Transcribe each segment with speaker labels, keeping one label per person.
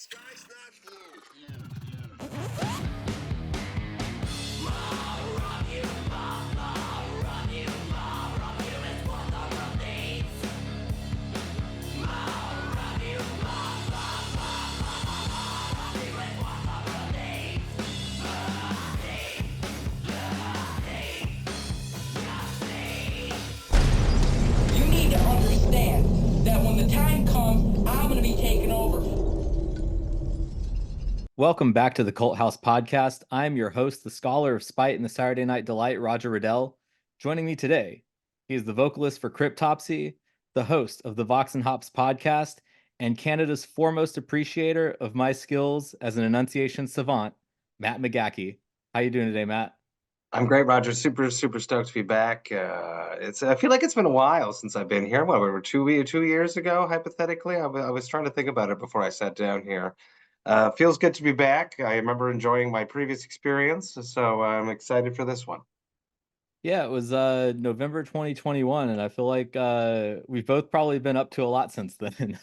Speaker 1: sky's not blue.
Speaker 2: You need to understand that when the time comes, I'm going to be taking over.
Speaker 3: Welcome back to the Cult House Podcast. I'm your host, the scholar of spite and the Saturday Night Delight, Roger Riddell. Joining me today, he is the vocalist for Cryptopsy, the host of the Vox Hops Podcast, and Canada's foremost appreciator of my skills as an enunciation savant, Matt McGachy. How you doing today, Matt?
Speaker 4: I'm great, Roger. Super stoked to be back. I feel like it's been a while since I've been here. What, we were 2 years ago, hypothetically. I was trying to think about it before I sat down here. Feels good to be back. I remember enjoying my previous experience, so I'm excited for this one.
Speaker 3: Yeah, it was November 2021, and I feel like we've both probably been up to a lot since then.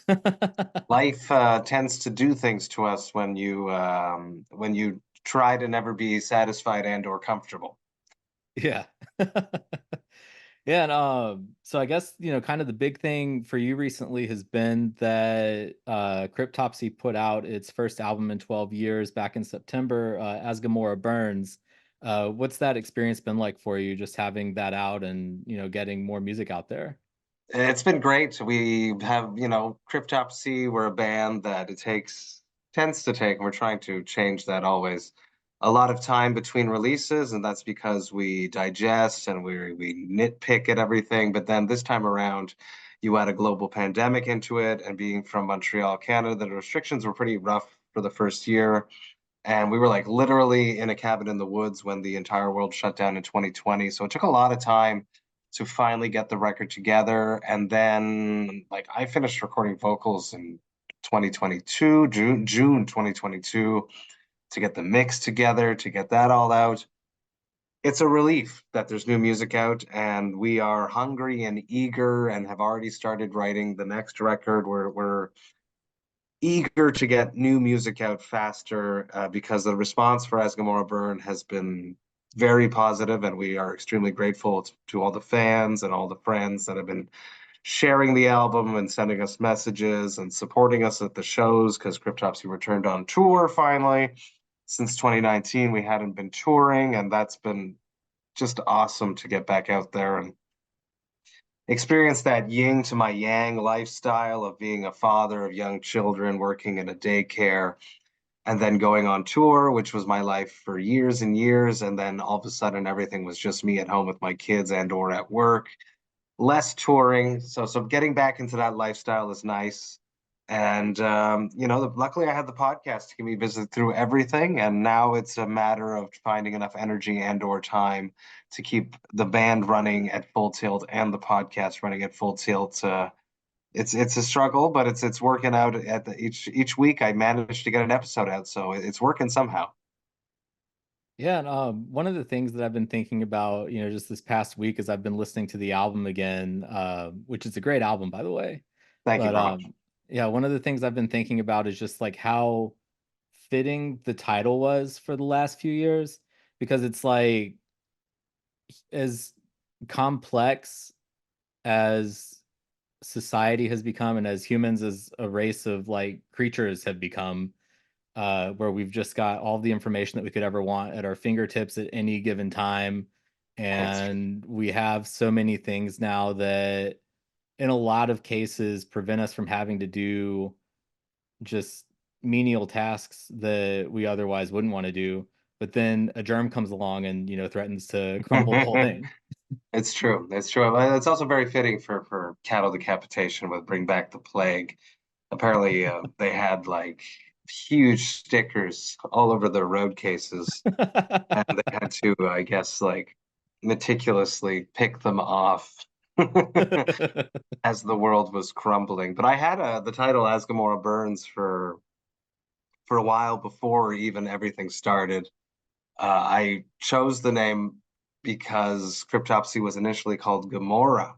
Speaker 4: Life tends to do things to us when you try to never be satisfied and or comfortable.
Speaker 3: Yeah. Yeah, and so I guess, kind of the big thing for you recently has been that Cryptopsy put out its first album in 12 years back in September, as Gomorrah Burns. What's that experience been like for you, just having that out and, getting more music out there?
Speaker 4: It's been great. We have, Cryptopsy, we're a band that tends to take, and we're trying to change that always, a lot of time between releases, and that's because we digest and we nitpick at everything. But then this time around, you add a global pandemic into it, and being from Montreal, Canada, the restrictions were pretty rough for the first year. And we were like literally in a cabin in the woods when the entire world shut down in 2020. So it took a lot of time to finally get the record together. And then like I finished recording vocals in 2022, June 2022, to get the mix together, to get that all out. It's a relief that there's new music out, and we are hungry and eager and have already started writing the next record. We're eager to get new music out faster because the response for As Gomorrah Burn has been very positive, and we are extremely grateful to all the fans and all the friends that have been sharing the album and sending us messages and supporting us at the shows, because Cryptopsy returned on tour finally. Since 2019, we hadn't been touring, and that's been just awesome to get back out there and experience that yin to my yang lifestyle of being a father of young children, working in a daycare, and then going on tour, which was my life for years and years. And then all of a sudden, everything was just me at home with my kids and or at work, less touring. So getting back into that lifestyle is nice. And, luckily I had the podcast to keep me busy through everything. And now it's a matter of finding enough energy and or time to keep the band running at full tilt and the podcast running at full tilt. It's a struggle, but it's working out. Each week I managed to get an episode out, so it's working somehow.
Speaker 3: Yeah, and one of the things that I've been thinking about, just this past week as I've been listening to the album again, which is a great album, by the way.
Speaker 4: Thank you
Speaker 3: But
Speaker 4: very much.
Speaker 3: yeah, one of the things I've been thinking about is just like how fitting the title was for the last few years, because it's like as complex as society has become and as humans as a race of like creatures have become, where we've just got all the information that we could ever want at our fingertips at any given time. And we have so many things now that in a lot of cases prevent us from having to do just menial tasks that we otherwise wouldn't want to do. But then a germ comes along and, threatens to crumble the whole thing.
Speaker 4: It's true. It's true. It's also very fitting for cattle decapitation with Bring Back the Plague. Apparently, they had like huge stickers all over their road cases, and they had to, I guess, like meticulously pick them off as the world was crumbling. But I had the title As Gomorrah Burns for a while before even everything started. I chose the name because Cryptopsy was initially called Gomorrah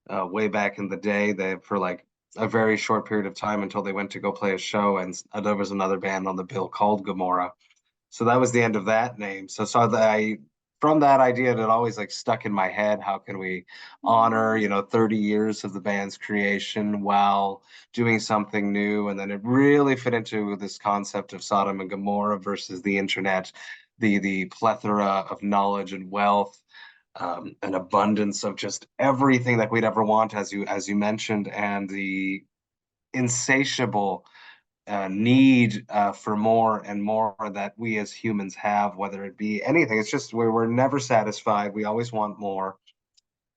Speaker 4: way back in the day. For like a very short period of time until they went to go play a show, and there was another band on the bill called Gomorrah. So that was the end of that name. So I from that idea, it always like stuck in my head. How can we honor, 30 years of the band's creation while doing something new? And then it really fit into this concept of Sodom and Gomorrah versus the internet, the plethora of knowledge and wealth, an abundance of just everything that we'd ever want, as you mentioned, and the insatiable need for more and more that we as humans have, whether it be anything. It's just we're never satisfied. We always want more.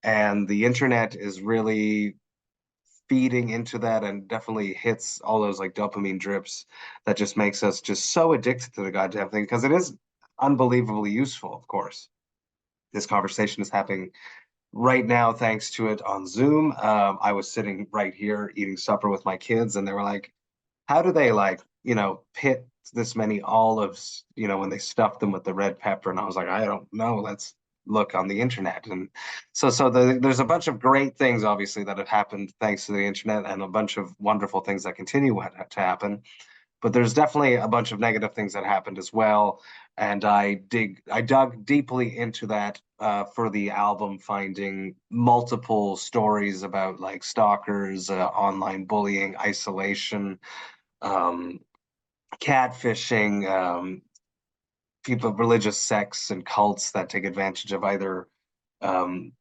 Speaker 4: And the internet is really feeding into that and definitely hits all those like dopamine drips that just makes us just so addicted to the goddamn thing, because it is unbelievably useful, of course. This conversation is happening right now thanks to it on Zoom. I was sitting right here eating supper with my kids, and they were like, how do they like, pit this many olives, when they stuff them with the red pepper? And I was like, I don't know. Let's look on the internet. And there's a bunch of great things, obviously, that have happened thanks to the internet, and a bunch of wonderful things that continue to happen. But there's definitely a bunch of negative things that happened as well. And I dug deeply into that for the album, finding multiple stories about like stalkers, online bullying, isolation, um, catfishing, people, religious sects and cults that take advantage of either um,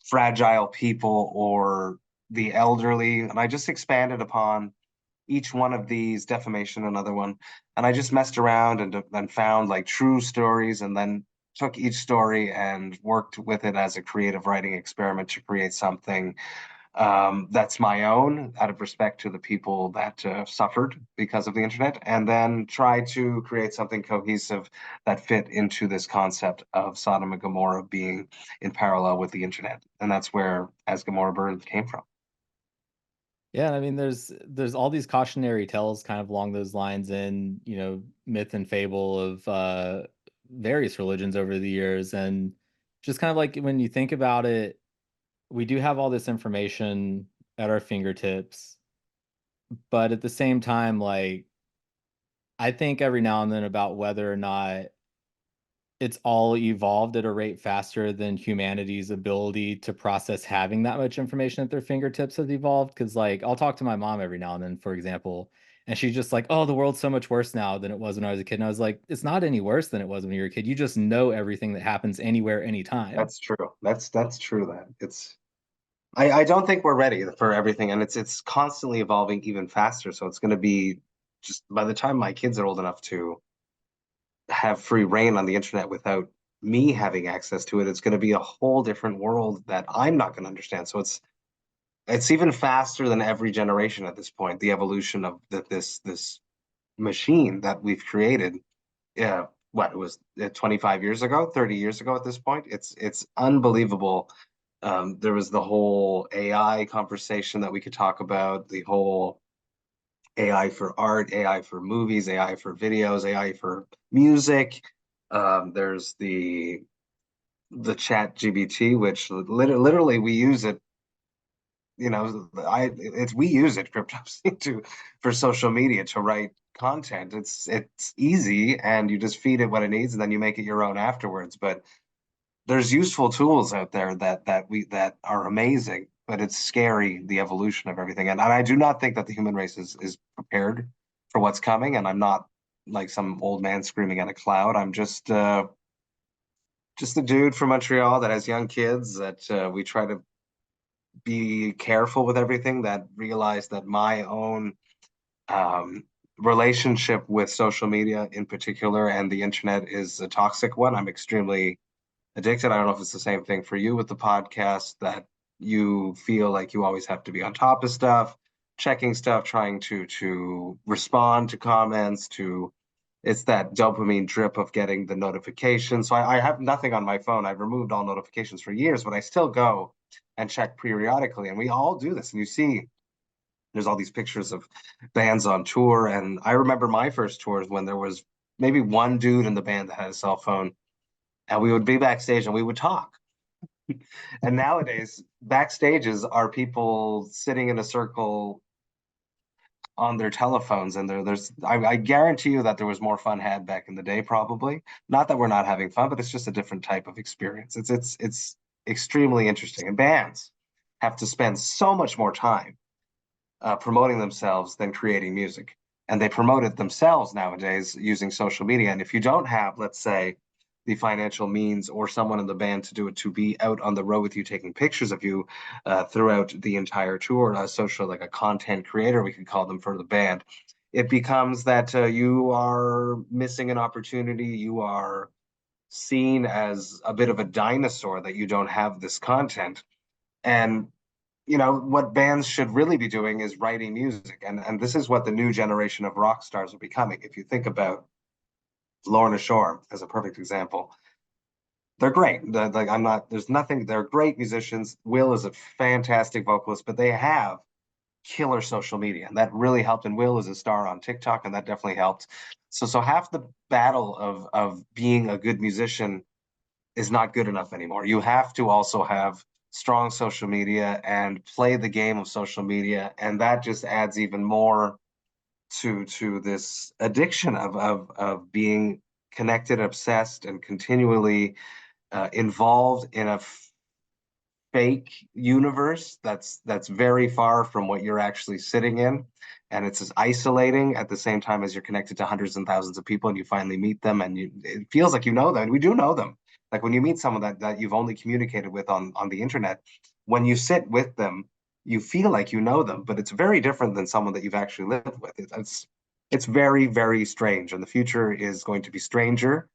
Speaker 4: fragile people or the elderly. And I just expanded upon each one of these, defamation, another one. And I just messed around and found like true stories, and then took each story and worked with it as a creative writing experiment to create something that's my own, out of respect to the people that suffered because of the internet, and then try to create something cohesive that fit into this concept of Sodom and Gomorrah being in parallel with the internet. And that's where As Gomorrah Burned came from.
Speaker 3: Yeah, I mean, there's all these cautionary tales kind of along those lines in, myth and fable of various religions over the years. And just kind of like when you think about it, we do have all this information at our fingertips, but at the same time, like, I think every now and then about whether or not it's all evolved at a rate faster than humanity's ability to process having that much information at their fingertips has evolved. Because, like, I'll talk to my mom every now and then, for example, and she's just like, "Oh, the world's so much worse now than it was when I was a kid." And I was like, "It's not any worse than it was when you were a kid. You just know everything that happens anywhere, anytime."
Speaker 4: That's true. That's true. That it's. I don't think we're ready for everything, and it's constantly evolving even faster. So it's going to be just by the time my kids are old enough to have free reign on the internet without me having access to it, it's going to be a whole different world that I'm not going to understand. So it's even faster than every generation at this point. The evolution of this machine that we've created. Yeah, what it was 25 years ago, 30 years ago at this point. It's unbelievable. There was the whole AI conversation that we could talk about, the whole AI for art, AI for movies, AI for videos, AI for music. There's the chat GBT, which literally we use it. We use it, Cryptopsy, for social media to write content. It's easy, and you just feed it what it needs, and then you make it your own afterwards. But there's useful tools out there that are amazing, but it's scary, the evolution of everything. And I do not think that the human race is prepared for what's coming. And I'm not like some old man screaming at a cloud. I'm just a dude from Montreal that has young kids, that we try to be careful with everything, that realize that my own relationship with social media in particular and the internet is a toxic one. I'm extremely addicted. I don't know if it's the same thing for you with the podcast, that you feel like you always have to be on top of stuff, checking stuff, trying to respond to comments, it's that dopamine drip of getting the notifications. So I have nothing on my phone. I've removed all notifications for years, but I still go and check periodically. And we all do this. And you see there's all these pictures of bands on tour. And I remember my first tours when there was maybe one dude in the band that had a cell phone, and we would be backstage and we would talk. And nowadays, backstages are people sitting in a circle on their telephones, and I guarantee you that there was more fun had back in the day, probably. Not that we're not having fun, but it's just a different type of experience. It's extremely interesting, and bands have to spend so much more time promoting themselves than creating music. And they promote it themselves nowadays using social media. And if you don't have, let's say, the financial means or someone in the band to do it, to be out on the road with you, taking pictures of you throughout the entire tour, a social, like a content creator, we could call them, for the band, it becomes that you are missing an opportunity. You are seen as a bit of a dinosaur that you don't have this content. And what bands should really be doing is writing music, and this is what the new generation of rock stars are becoming. If you think about Lorna Shore as a perfect example, they're great. Like, I'm not. There's nothing. They're great musicians. Will is a fantastic vocalist, but they have killer social media, and that really helped. And Will is a star on TikTok, and that definitely helped. So half the battle of being a good musician is not good enough anymore. You have to also have strong social media and play the game of social media, and that just adds even more to this addiction of being connected, obsessed, and continually involved in a fake universe that's very far from what you're actually sitting in. And it's as isolating at the same time as you're connected to hundreds and thousands of people, and you finally meet them, and it feels like you know them. And we do know them. Like when you meet someone that you've only communicated with on the internet, when you sit with them, you feel like you know them, but it's very different than someone that you've actually lived with. It's very, very strange, and the future is going to be stranger.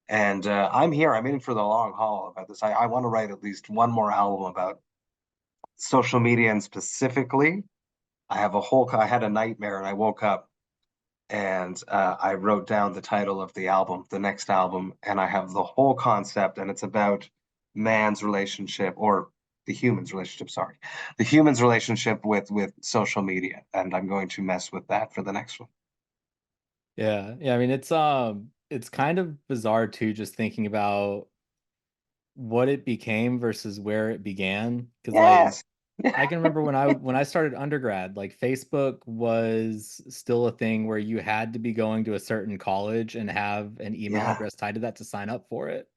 Speaker 4: And I'm here. I'm in for the long haul about this. I want to write at least one more album about social media, and specifically, I had a nightmare, and I woke up, and I wrote down the title of the album, the next album, and I have the whole concept, and it's about man's relationship, or the human's relationship, sorry, the human's relationship with social media, and I'm going to mess with that for the next one.
Speaker 3: Yeah. I mean, it's kind of bizarre too, just thinking about what it became versus where it began. Because like
Speaker 4: Yes.
Speaker 3: I can remember when I started undergrad, like Facebook was still a thing where you had to be going to a certain college and have an email
Speaker 4: Yeah.
Speaker 3: address tied to that to sign up for it.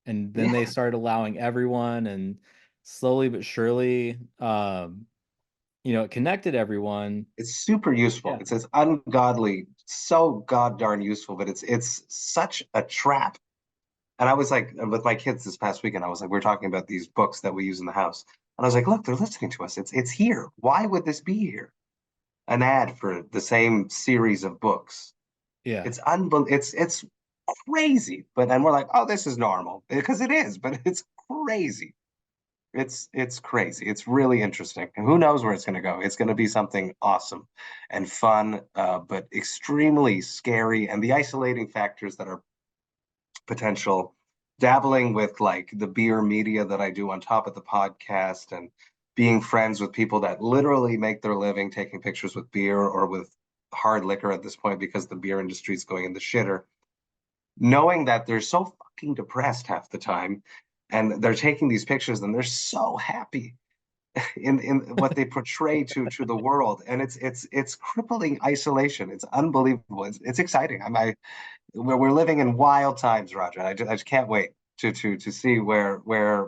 Speaker 3: And then they
Speaker 4: Yeah.
Speaker 3: started allowing everyone, and slowly but surely, it connected everyone.
Speaker 4: It's super useful.
Speaker 3: Yeah.
Speaker 4: It's ungodly, so god darn useful, but it's such a trap. And I was like, with my kids this past weekend, I was like, we are talking about these books that we use in the house. And I was like, look, they're listening to us. It's here. Why would this be here? An ad for the same series of books.
Speaker 3: Yeah.
Speaker 4: It's crazy. But then we're like, oh, this is normal. Because it is, but it's crazy. It's crazy. It's really interesting. And who knows where it's going to go? It's going to be something awesome and fun, but extremely scary. And the isolating factors that are potential, dabbling with like the beer media that I do on top of the podcast, and being friends with people that literally make their living taking pictures with beer or with hard liquor at this point, because the beer industry is going in the shitter. Knowing that they're so fucking depressed half the time, and they're taking these pictures and they're so happy in what they portray to the world, and it's crippling isolation. It's unbelievable. It's exciting. We're living in wild times, Roger. I just can't wait to see where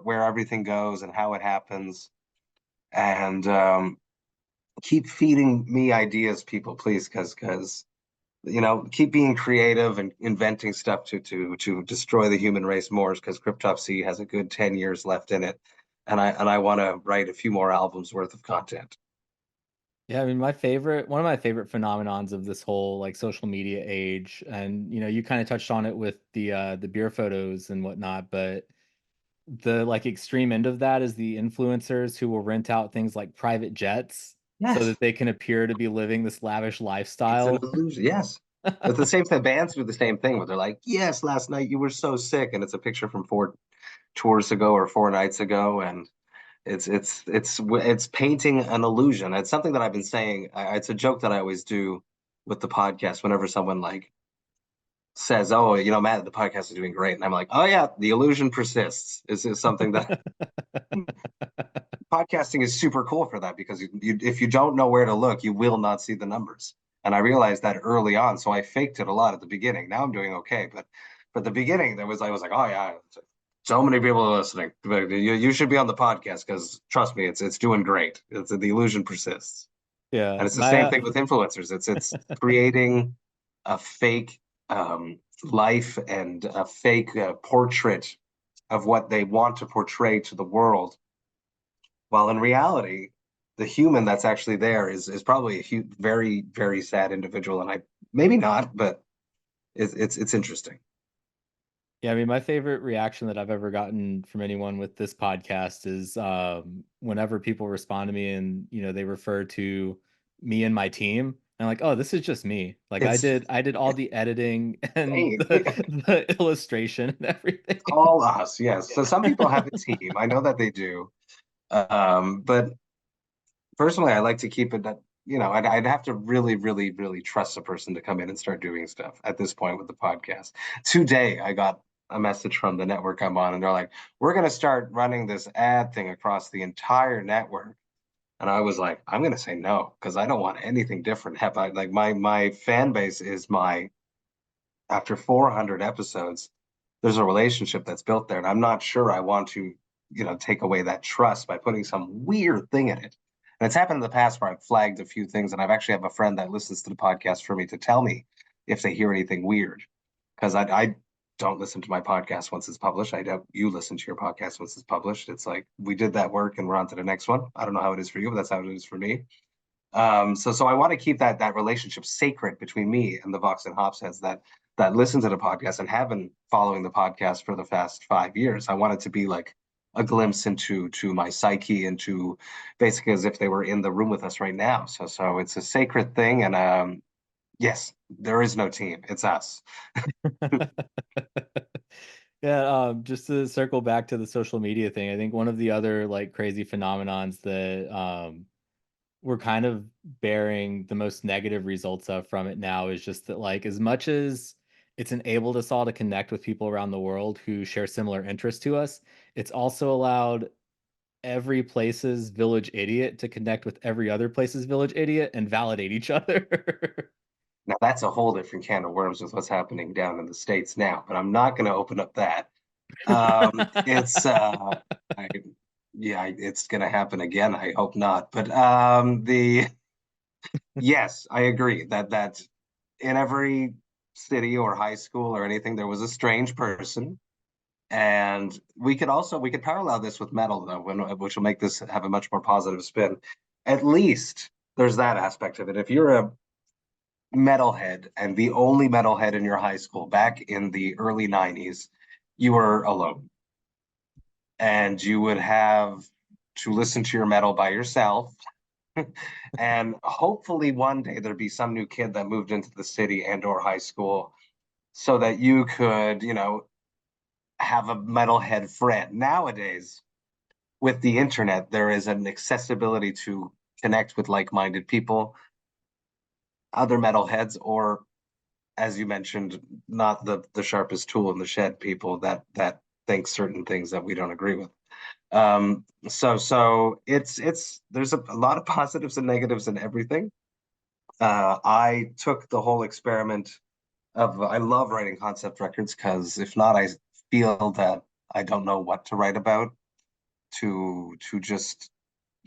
Speaker 4: everything goes and how it happens. And keep feeding me ideas, people, please, because keep being creative and inventing stuff to destroy the human race more, because Cryptopsy has a good 10 years left in it, and I want to write a few more albums worth of content.
Speaker 3: Yeah, I mean, one of my favorite phenomenons of this whole like social media age, and you kind of touched on it with the beer photos and whatnot, but the like extreme end of that is the influencers who will rent out things like private jets so
Speaker 4: Yes.
Speaker 3: that they can appear to be living this lavish
Speaker 4: It's an
Speaker 3: lifestyle.
Speaker 4: illusion. Yes. It's the same thing. Bands do the same thing where they're like, yes, last night you were so sick. And it's a picture from 4 tours ago or 4 nights ago. And it's painting an illusion. It's something that I've been saying. It's a joke that I always do with the podcast whenever someone like says, oh, Matt, the podcast is doing great. And I'm like, oh yeah, the illusion persists. Is something that podcasting is super cool for that because if you don't know where to look, you will not see the numbers. And I realized that early on, so I faked it a lot at the beginning. Now I'm doing okay, but at the beginning, I was like, oh yeah, so many people are listening. You should be on the podcast because trust me, it's doing great. The illusion persists,
Speaker 3: Yeah,
Speaker 4: and it's the same thing with influencers. It's creating a fake life and a fake portrait of what they want to portray to the world, while in reality, the human that's actually there is probably a very, very sad individual. And I maybe not, but it's interesting.
Speaker 3: Yeah, I mean, my favorite reaction that I've ever gotten from anyone with this podcast is whenever people respond to me and they refer to me and my team. And I'm like, oh, this is just me. Like
Speaker 4: It's
Speaker 3: I did all the editing and
Speaker 4: same.
Speaker 3: the illustration and everything.
Speaker 4: All us, yes. So some people have a team. I know that they do. But personally, I like to keep it that, I'd have to really, really, really trust a person to come in and start doing stuff at this point with the podcast. Today, I got a message from the network I'm on, and they're like, we're going to start running this ad thing across the entire network. And I was like, I'm going to say no, because I don't want anything different. Like my fan base is after 400 episodes, there's a relationship that's built there. And I'm not sure I want to, take away that trust by putting some weird thing in it. And it's happened in the past where I've flagged a few things, and I've actually have a friend that listens to the podcast for me to tell me if they hear anything weird. Because I don't listen to my podcast once it's published. I doubt you listen to your podcast once it's published. It's like we did that work and we're on to the next one. I don't know how it is for you, but that's how it is for me. So I want to keep that relationship sacred between me and the Vox and Hops heads that listen to the podcast and have been following the podcast for the past 5 years. I want it to be like a glimpse into my psyche, and to basically as if they were in the room with us right now. So it's a sacred thing, and yes, there is no team. It's us.
Speaker 3: Yeah, just to circle back to the social media thing, I think one of the other like crazy phenomenons that we're kind of bearing the most negative results of from it now is just that, like, as much as it's enabled us all to connect with people around the world who share similar interests to us, it's also allowed every place's village idiot to connect with every other place's village idiot and validate each other.
Speaker 4: Now that's a whole different can of worms with what's happening down in the States now, but I'm not going to open up that. It's yeah, it's going to happen again. I hope not. But yes, I agree that in every city or high school or anything, there was a strange person. And we could parallel this with metal though, which will make this have a much more positive spin. At least there's that aspect of it. If you're a metalhead and the only metalhead in your high school back in the early 90s, you were alone. And you would have to listen to your metal by yourself. And hopefully one day there'd be some new kid that moved into the city and or high school so that you could, have a metalhead friend. Nowadays, with the internet, there is an accessibility to connect with like-minded people, other metalheads, or as you mentioned, not the sharpest tool in the shed people that think certain things that we don't agree with. So it's there's a lot of positives and negatives in everything. I took the whole experiment of I love writing concept records because if not, I feel that I don't know what to write about. To just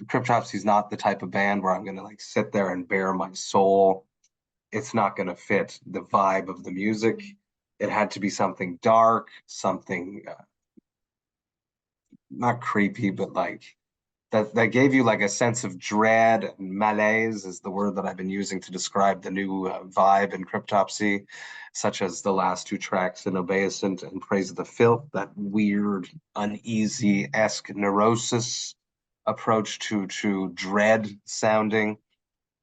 Speaker 4: Cryptopsy is not the type of band where I'm gonna like sit there and bare my soul. It's not gonna fit the vibe of the music. It had to be something dark, something not creepy, but like that gave you like a sense of dread. And malaise is the word that I've been using to describe the new vibe in Cryptopsy, such as the last two tracks in Obeisant and Praise of the Filth, that weird, uneasy-esque neurosis approach to dread sounding.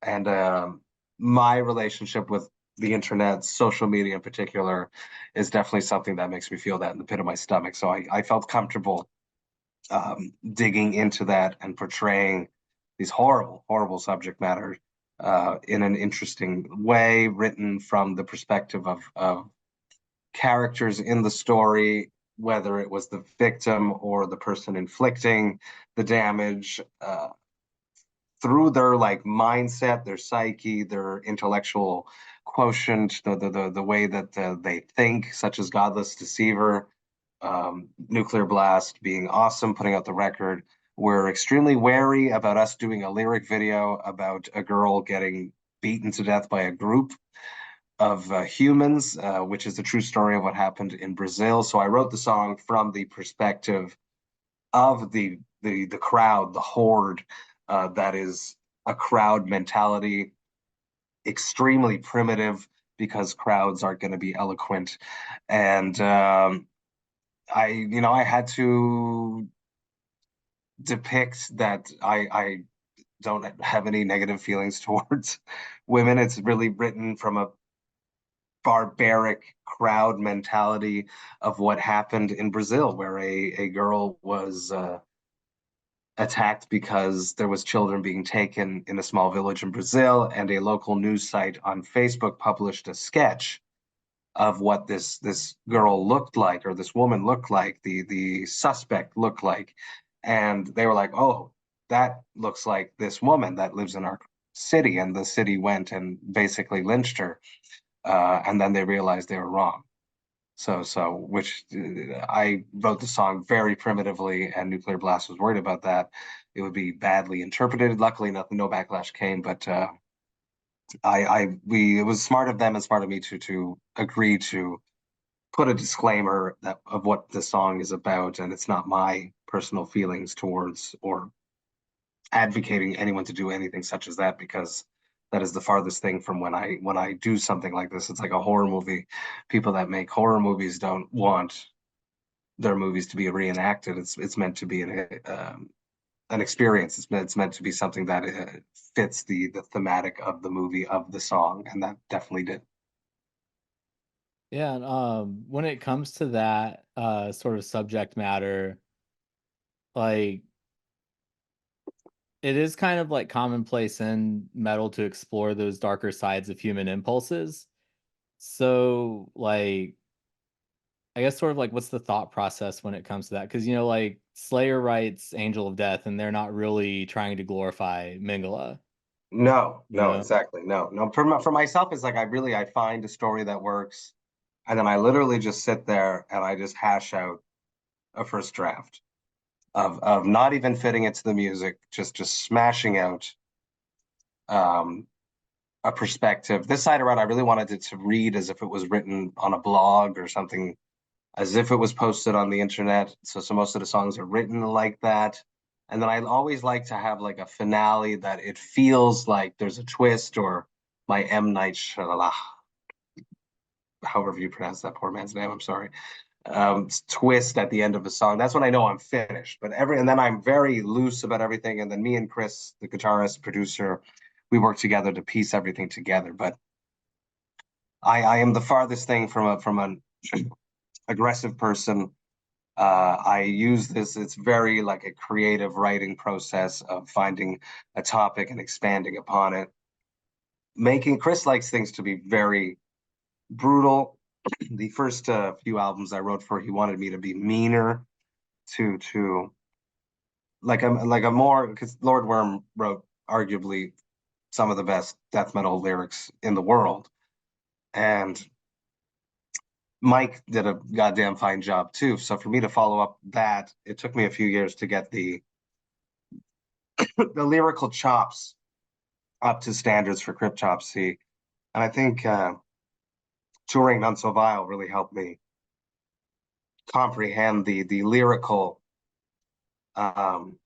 Speaker 4: And my relationship with the internet, social media in particular, is definitely something that makes me feel that in the pit of my stomach. So I felt comfortable digging into that and portraying these horrible, horrible subject matter in an interesting way, written from the perspective of characters in the story whether it was the victim or the person inflicting the damage, through their like mindset, their psyche, their intellectual quotient, the way that they think, such as Godless Deceiver, Nuclear Blast being awesome, putting out the record. We're extremely wary about us doing a lyric video about a girl getting beaten to death by a group of humans, which is the true story of what happened in Brazil. So I wrote the song from the perspective of the crowd, the horde, that is a crowd mentality, extremely primitive because crowds aren't going to be eloquent, and I had to depict that I don't have any negative feelings towards women. It's really written from a barbaric crowd mentality of what happened in Brazil, where a girl was attacked because there was children being taken in a small village in Brazil, and a local news site on Facebook published a sketch of what this girl looked like, or this woman looked like, the suspect looked like, and they were like, "Oh, that looks like this woman that lives in our city," and the city went and basically lynched her, and then they realized they were wrong. Which I wrote the song very primitively, and Nuclear Blast was worried about that. It would be badly interpreted. Luckily, no backlash came, but it was smart of them and smart of me to agree to put a disclaimer of what the song is about, and it's not my personal feelings towards or advocating anyone to do anything such as that, because that is the farthest thing from when I do something like this. It's like a horror movie. People that make horror movies don't want their movies to be reenacted. It's meant to be an experience. It's meant to be something that fits the thematic of the movie, of the song, and that definitely did.
Speaker 3: Yeah, and when it comes to that sort of subject matter, like it is kind of like commonplace in metal to explore those darker sides of human impulses. So, like, I guess sort of like what's the thought process when it comes to that? Because like Slayer writes Angel of Death, and they're not really trying to glorify Mingala.
Speaker 4: No,
Speaker 3: You
Speaker 4: no,
Speaker 3: know?
Speaker 4: exactly. No. For myself, it's like I find a story that works, and then I literally just sit there and I just hash out a first draft of not even fitting it to the music, just smashing out um, a perspective. This side around, I really wanted it to read as if it was written on a blog or something, as if it was posted on the internet. So most of the songs are written like that. And then I always like to have like a finale that it feels like there's a twist, or my M. Night Shyamalan, however you pronounce that poor man's name, I'm sorry, twist at the end of a song. That's when I know I'm finished. And then I'm very loose about everything. And then me and Chris, the guitarist, producer, we work together to piece everything together. But I am the farthest thing from an aggressive person. I use this, it's very like a creative writing process of finding a topic and expanding upon it. Chris likes things to be very brutal. The first few albums I wrote for, he wanted me to be meaner, to like a more, because Lord Worm wrote arguably some of the best death metal lyrics in the world, and Mike did a goddamn fine job too. So for me to follow up that, it took me a few years to get the lyrical chops up to standards for Cryptopsy. And I think touring None So Vile really helped me comprehend the lyrical um,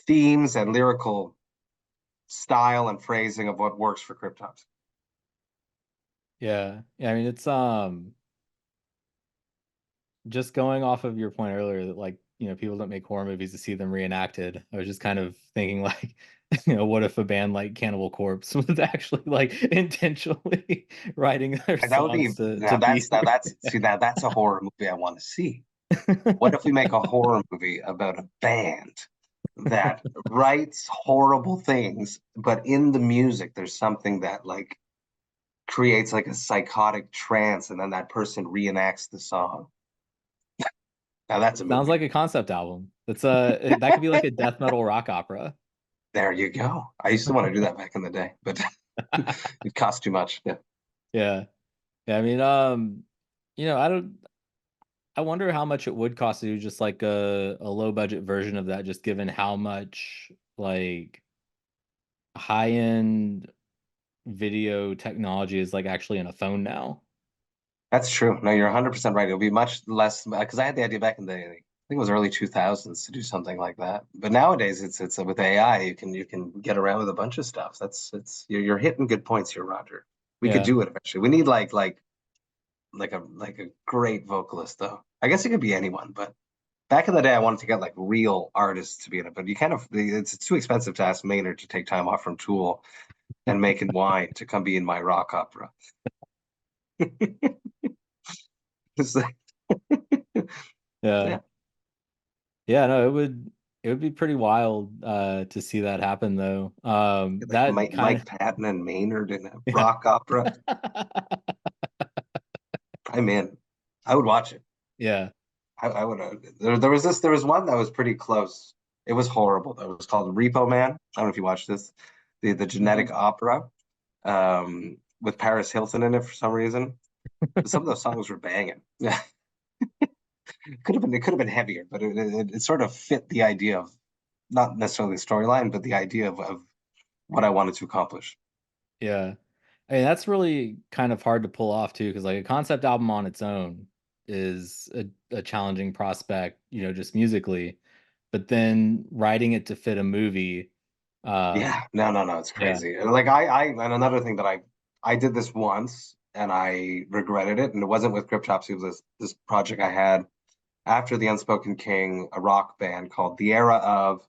Speaker 4: themes and lyrical style and phrasing of what works for Cryptopsy.
Speaker 3: Yeah. Yeah, I mean it's just going off of your point earlier that like, people don't make horror movies to see them reenacted. I was just kind of thinking like, what if a band like Cannibal Corpse was actually like intentionally writing their
Speaker 4: And that would be
Speaker 3: songs to be
Speaker 4: now that's a horror movie I want to see. What if we make a horror movie about a band that writes horrible things, but in the music there's something that like creates like a psychotic trance, and then that person reenacts the song. Now that's a
Speaker 3: Sounds
Speaker 4: movie.
Speaker 3: like a concept album. It's a that could be like a death metal rock opera.
Speaker 4: There you go. I used to want to do that back in the day, but it cost too much. Yeah.
Speaker 3: Yeah. Yeah, I mean, I don't I wonder how much it would cost to do just like a low budget version of that, just given how much like high end video technology is like actually in a phone now.
Speaker 4: That's true. No, you're 100% right. It'll be much less because I had the idea back in the, I think it was early 2000s to do something like that. But nowadays it's with AI, you can get around with a bunch of stuff. It's you're hitting good points here, Roger. We could
Speaker 3: Yeah.
Speaker 4: do it eventually. We need like a great vocalist though. I guess it could be anyone, but back in the day I wanted to get like real artists to be in it, but you kind of it's too expensive to ask Maynard to take time off from Tool and making wine to come be in my rock opera. It's like,
Speaker 3: Yeah.
Speaker 4: yeah.
Speaker 3: Yeah, no, it would be pretty wild to see that happen though.
Speaker 4: Like
Speaker 3: That
Speaker 4: Mike
Speaker 3: kind
Speaker 4: Patton and Maynard in a
Speaker 3: of
Speaker 4: rock opera. I'm in. I would watch it.
Speaker 3: yeah.
Speaker 4: I would. There was one that was pretty close. It was horrible though. It was called Repo Man. I don't know if you watched this. The genetic
Speaker 3: Mhm.
Speaker 4: opera, with Paris Hilton in it for some reason. Some of those songs were banging. Yeah, it could have been heavier, but it sort of fit the idea of not necessarily the storyline, but the idea of what I wanted to accomplish.
Speaker 3: Yeah. I mean, that's really kind of hard to pull off too, because like a concept album on its own is a challenging prospect, just musically. But then writing it to fit a movie, um,
Speaker 4: Yeah, no, it's
Speaker 3: yeah.
Speaker 4: crazy. And like and another thing that I did this once and I regretted it, and it wasn't with Cryptopsy. It was this project I had after the Unspoken King, a rock band called The Era of,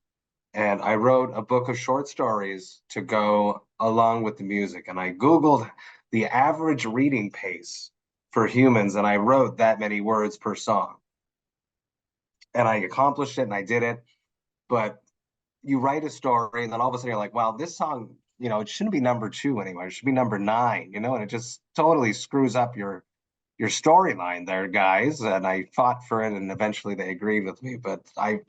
Speaker 4: and I wrote a book of short stories to go along with the music. And I Googled the average reading pace for humans, and I wrote that many words per song. And I accomplished it and I did it. But you write a story, and then all of a sudden you're like, wow, this song, it shouldn't be number two anymore. It should be number nine, and it just totally screws up your storyline there, guys. And I fought for it, and eventually they agreed with me. But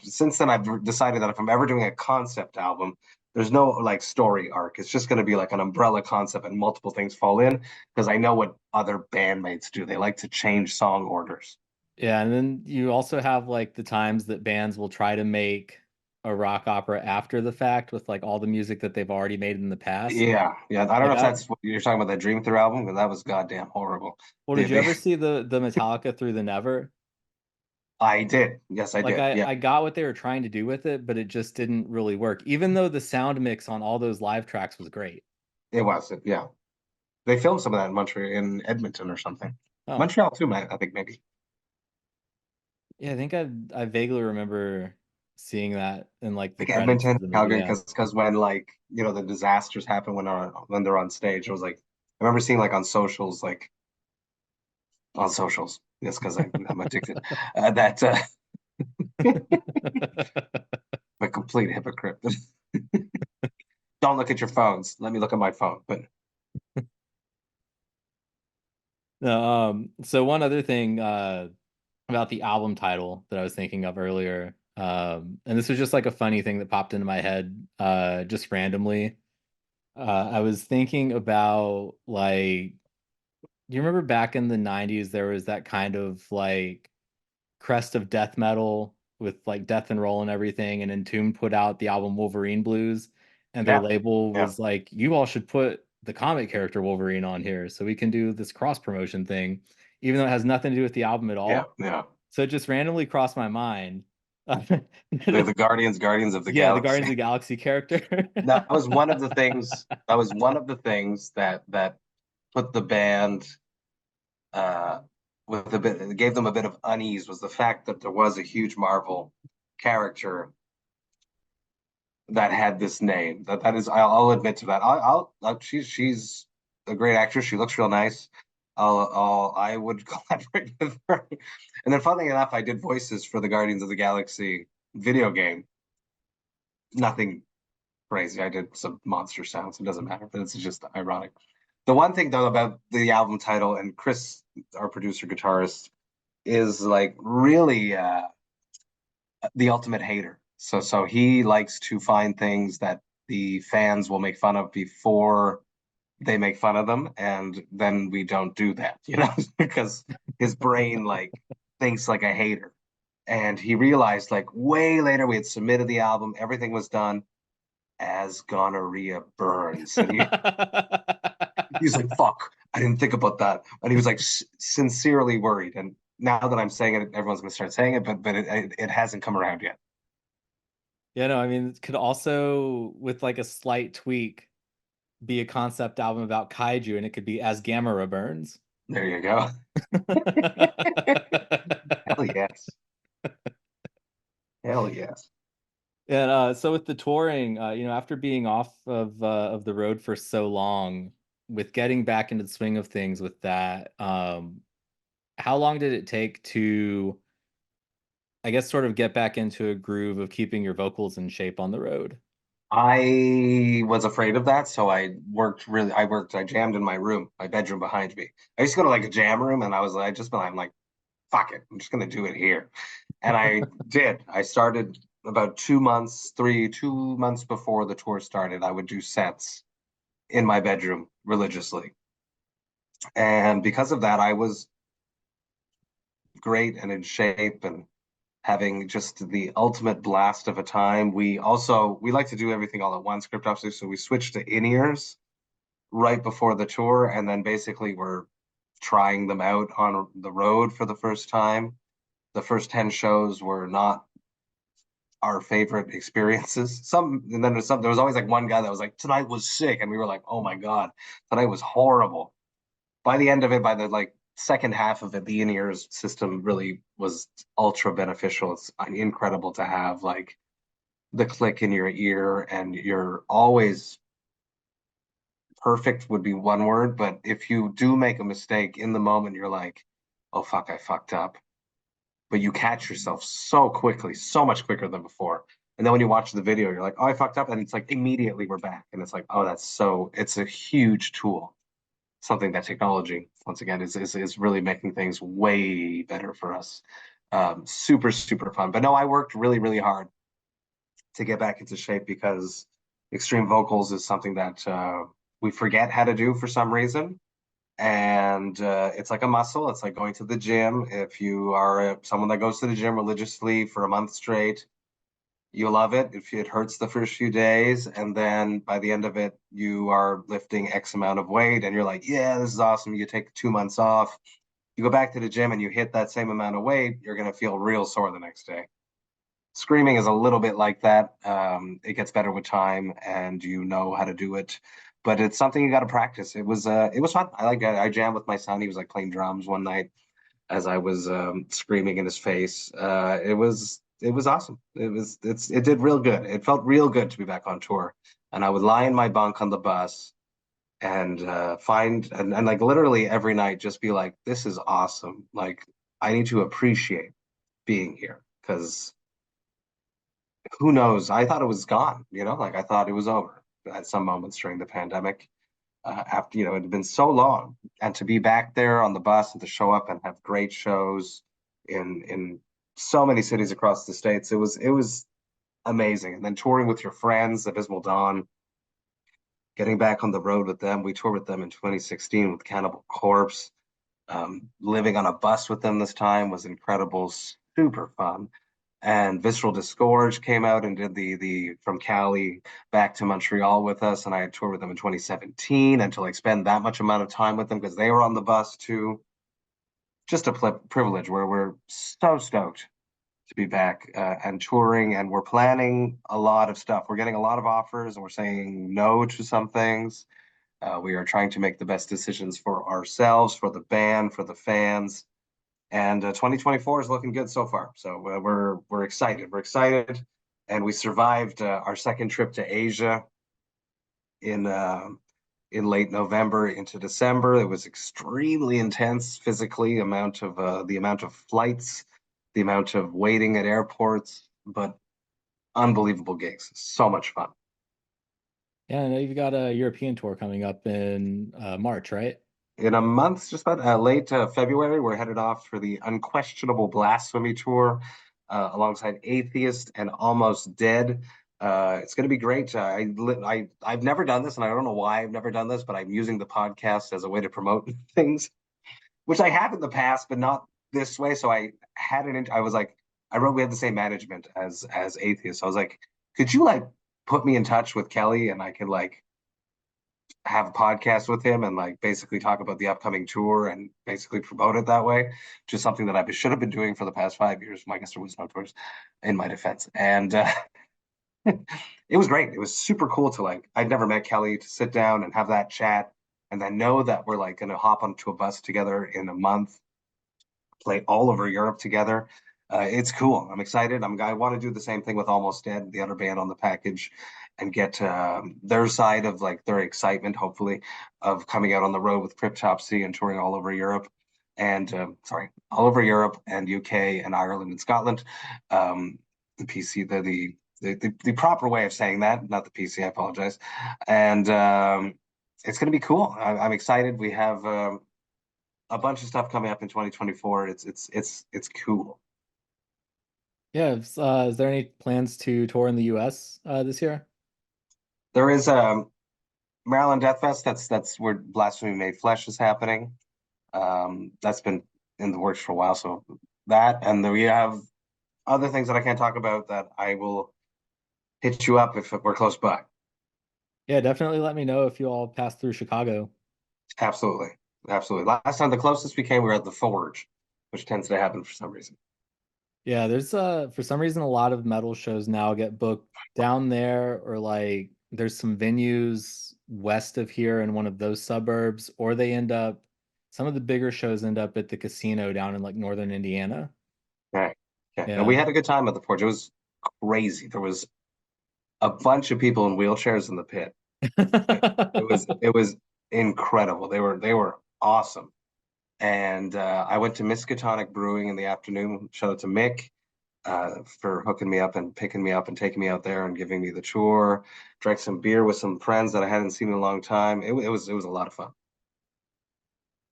Speaker 4: since then I've decided that if I'm ever doing a concept album, there's no like story arc. It's just going to be like an umbrella concept, and multiple things fall in because I know what other bandmates do. They like to change song orders.
Speaker 3: Yeah, and then you also have like the times that bands will try to make a rock opera after the fact with like all the music that they've already made in the past.
Speaker 4: Yeah. I don't
Speaker 3: Like
Speaker 4: know if
Speaker 3: I,
Speaker 4: that's what you're talking about, that Dream Through album, because that was goddamn horrible.
Speaker 3: well,
Speaker 4: They,
Speaker 3: did you
Speaker 4: they,
Speaker 3: ever see the Metallica Through the Never?
Speaker 4: I did. Yes, I
Speaker 3: Like
Speaker 4: did.
Speaker 3: I,
Speaker 4: Yeah,
Speaker 3: I got what they were trying to do with it, but it just didn't really work, even though the sound mix on all those live tracks was great.
Speaker 4: it was. Yeah, they filmed some of that in Montreal, in Edmonton or something.
Speaker 3: Oh,
Speaker 4: Montreal too, man. I think maybe.
Speaker 3: yeah, I think I vaguely remember seeing that in like the
Speaker 4: Like
Speaker 3: credits
Speaker 4: Edmonton,
Speaker 3: of the movie.
Speaker 4: Calgary,
Speaker 3: Yeah.
Speaker 4: because when like the disasters happen when they're on stage, it was like I remember seeing like on socials, like on socials. Yes, because I'm addicted. That I'm a complete hypocrite. Don't look at your phones. Let me look at my phone. But
Speaker 3: No, so one other thing about the album title that I was thinking of earlier, and this was just like a funny thing that popped into my head just randomly. I was thinking about like, do you remember back in the 90s there was that kind of like crest of death metal with like Death and Roll and everything, and Entombed put out the album Wolverine Blues, and their
Speaker 4: yeah,
Speaker 3: label
Speaker 4: yeah,
Speaker 3: was like, you all should put the comic character Wolverine on here so we can do this cross promotion thing, even though it has nothing to do with the album at
Speaker 4: yeah,
Speaker 3: all.
Speaker 4: yeah.
Speaker 3: So it just randomly crossed my mind.
Speaker 4: The Guardians of the
Speaker 3: Yeah, the Guardians
Speaker 4: Galaxy.
Speaker 3: of the Galaxy character.
Speaker 4: That was one of the things. That was one of the things that put the band uh, with a bit, it gave them a bit of unease, was the fact that there was a huge Marvel character that had this name. That is, I'll admit to that. She's a great actress. She looks real nice. I would collaborate with her. And then, funnily enough, I did voices for the Guardians of the Galaxy video game. Nothing crazy. I did some monster sounds. It doesn't matter, but it's just ironic. The one thing though about the album title, and Chris, our producer guitarist, is like really the ultimate hater. So he likes to find things that the fans will make fun of before they make fun of them, and then we don't do that, because his brain like thinks like a hater. And he realized like way later we had submitted the album, everything was done, as gonorrhea burns, and he's like, "Fuck, I didn't think about that," and he was like sincerely worried. And now that I'm saying it, everyone's gonna start saying it, but it hasn't come around yet.
Speaker 3: Yeah, no, I mean, it could also, with like a slight tweak, be a concept album about kaiju, and it could be As Gamera Burns.
Speaker 4: There you go. Hell yes. Hell yes.
Speaker 3: And so with the touring, after being off of the road for so long, with getting back into the swing of things with that, how long did it take to, I guess, sort of get back into a groove of keeping your vocals in shape on the road?
Speaker 4: I was afraid of that, so I jammed in my room, my bedroom behind me. I used to go to like a jam room, and I'm like, fuck it, I'm just gonna do it here. And I did. I started about 2 months before the tour started. I would do sets in my bedroom religiously. And because of that, I was great and in shape and having just the ultimate blast of a time. We like to do everything all at once, Cryptopsy, so we switched to in-ears right before the tour, and then basically we're trying them out on the road for the first time. The first 10 shows were not our favorite experiences. And then there was always like one guy that was like, tonight was sick, and we were like, oh my god, tonight was horrible. By the end of it, by the like second half of it, the in-ears system really was ultra beneficial. It's incredible to have like the click in your ear, and you're always perfect would be one word, but if you do make a mistake in the moment, you're like, oh fuck, I fucked up. But you catch yourself so quickly, so much quicker than before. And then when you watch the video, you're like, oh, I fucked up. And it's like immediately we're back. And it's like, oh, it's a huge tool. Something that technology, once again, is really making things way better for us. Super, super fun. But no, I worked really, really hard to get back into shape, because extreme vocals is something that we forget how to do for some reason. And it's like a muscle. It's like going to the gym. If you are someone that goes to the gym religiously for a month straight, you love it. If it hurts the first few days, and then by the end of it, you are lifting X amount of weight, and you're like, yeah, this is awesome. You take 2 months off, you go back to the gym, and you hit that same amount of weight, you're going to feel real sore the next day. Screaming is a little bit like that. It gets better with time, and you know how to do it. But it's something you got to practice. It was fun. I jammed with my son. He was like playing drums one night as I was screaming in his face. It was awesome. It did real good. It felt real good to be back on tour. And I would lie in my bunk on the bus and and like literally every night just be like, this is awesome. Like, I need to appreciate being here, because who knows? I thought it was gone, like I thought it was over at some moments during the pandemic. After, it had been so long, and to be back there on the bus and to show up and have great shows in so many cities across the states, it was amazing. And then touring with your friends, Abysmal Dawn, getting back on the road with them. We toured with them in 2016 with Cannibal Corpse. Living on a bus with them this time was incredible, super fun. And Visceral Disgorge came out and did the from Cali back to Montreal with us, and I had toured with them in 2017, and to like spend that much amount of time with them because they were on the bus too. Just a privilege. Where we're so stoked to be back and touring, and we're planning a lot of stuff. We're getting a lot of offers, and we're saying no to some things. We are trying to make the best decisions for ourselves, for the band, for the fans. And 2024 is looking good so far. So we're excited. We're excited, and we survived our second trip to Asia in late November into December. It was extremely intense physically. The amount of flights, the amount of waiting at airports, but unbelievable gigs. So much fun.
Speaker 3: Yeah, I know you've got a European tour coming up in March, right?
Speaker 4: In a month, just about late February, we're headed off for the Unquestionable Blasphemy tour. alongside Atheist and Almost Dead. It's going to be great. I've never done this, and I don't know why I've never done this, but I'm using the podcast as a way to promote things, which I have in the past, but not this way. So I had I was like, I wrote we had the same management as Atheist. So I was like, could you like put me in touch with Kelly, and I could like have a podcast with him and like basically talk about the upcoming tour and basically promote it that way, which is something that I should have been doing for the past 5 years. I guess there was no tours in my defense. And it was great. It was super cool to like, I'd never met Kelly, to sit down and have that chat and then know that we're like going to hop onto a bus together in a month, play all over Europe together. It's cool. I'm excited. I want to do the same thing with Almost Dead, the other band on the package, and get their side of like their excitement, hopefully, of coming out on the road with Cryptopsy and touring all over Europe, and all over Europe and UK and Ireland and Scotland. The PC, the proper way of saying that, not the PC. I apologize. And it's going to be cool. I'm excited. We have a bunch of stuff coming up in 2024. It's cool.
Speaker 3: Yeah. Is there any plans to tour in the US this year?
Speaker 4: There is Maryland Death Fest. That's where Blasphemy Made Flesh is happening. That's been in the works for a while. So that, and then we have other things that I can't talk about that I will hit you up if we're close by.
Speaker 3: Yeah, definitely let me know if you all pass through Chicago.
Speaker 4: Absolutely. Absolutely. Last time, the closest we came, we were at the Forge, which tends to happen for some reason.
Speaker 3: Yeah, there's for some reason a lot of metal shows now get booked down there, or like there's some venues west of here in one of those suburbs, or they end up, some of the bigger shows end up at the casino down in like northern Indiana.
Speaker 4: Right. Yeah.
Speaker 3: Yeah.
Speaker 4: And we had a good time at the Forge. It was crazy. There was a bunch of people in wheelchairs in the pit. It was incredible. They were awesome. And I went to Miskatonic Brewing in the afternoon. Shout out to Mick for hooking me up and picking me up and taking me out there and giving me the tour. Drank some beer with some friends that I hadn't seen in a long time. It was a lot of fun.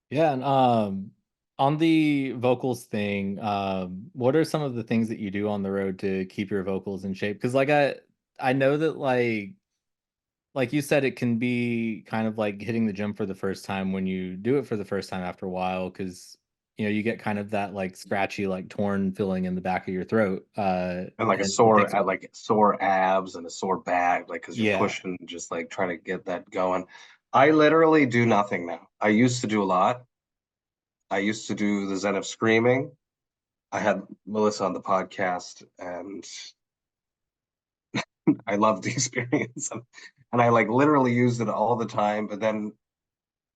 Speaker 3: Yeah, and on the vocals thing, what are some of the things that you do on the road to keep your vocals in shape? Because like I know that like you said, it can be kind of like hitting the gym for the first time when you do it for the first time after a while, because you know you get kind of that like scratchy, like torn feeling in the back of your throat,
Speaker 4: And like
Speaker 3: and it takes a while.
Speaker 4: sore abs and a sore back, like because you're
Speaker 3: Yeah.
Speaker 4: pushing, just like trying to get that going. I literally do nothing now. I used to do a lot. I used to do the Zen of Screaming. I had Melissa on the podcast, and I loved the experience. And I like literally used it all the time. But then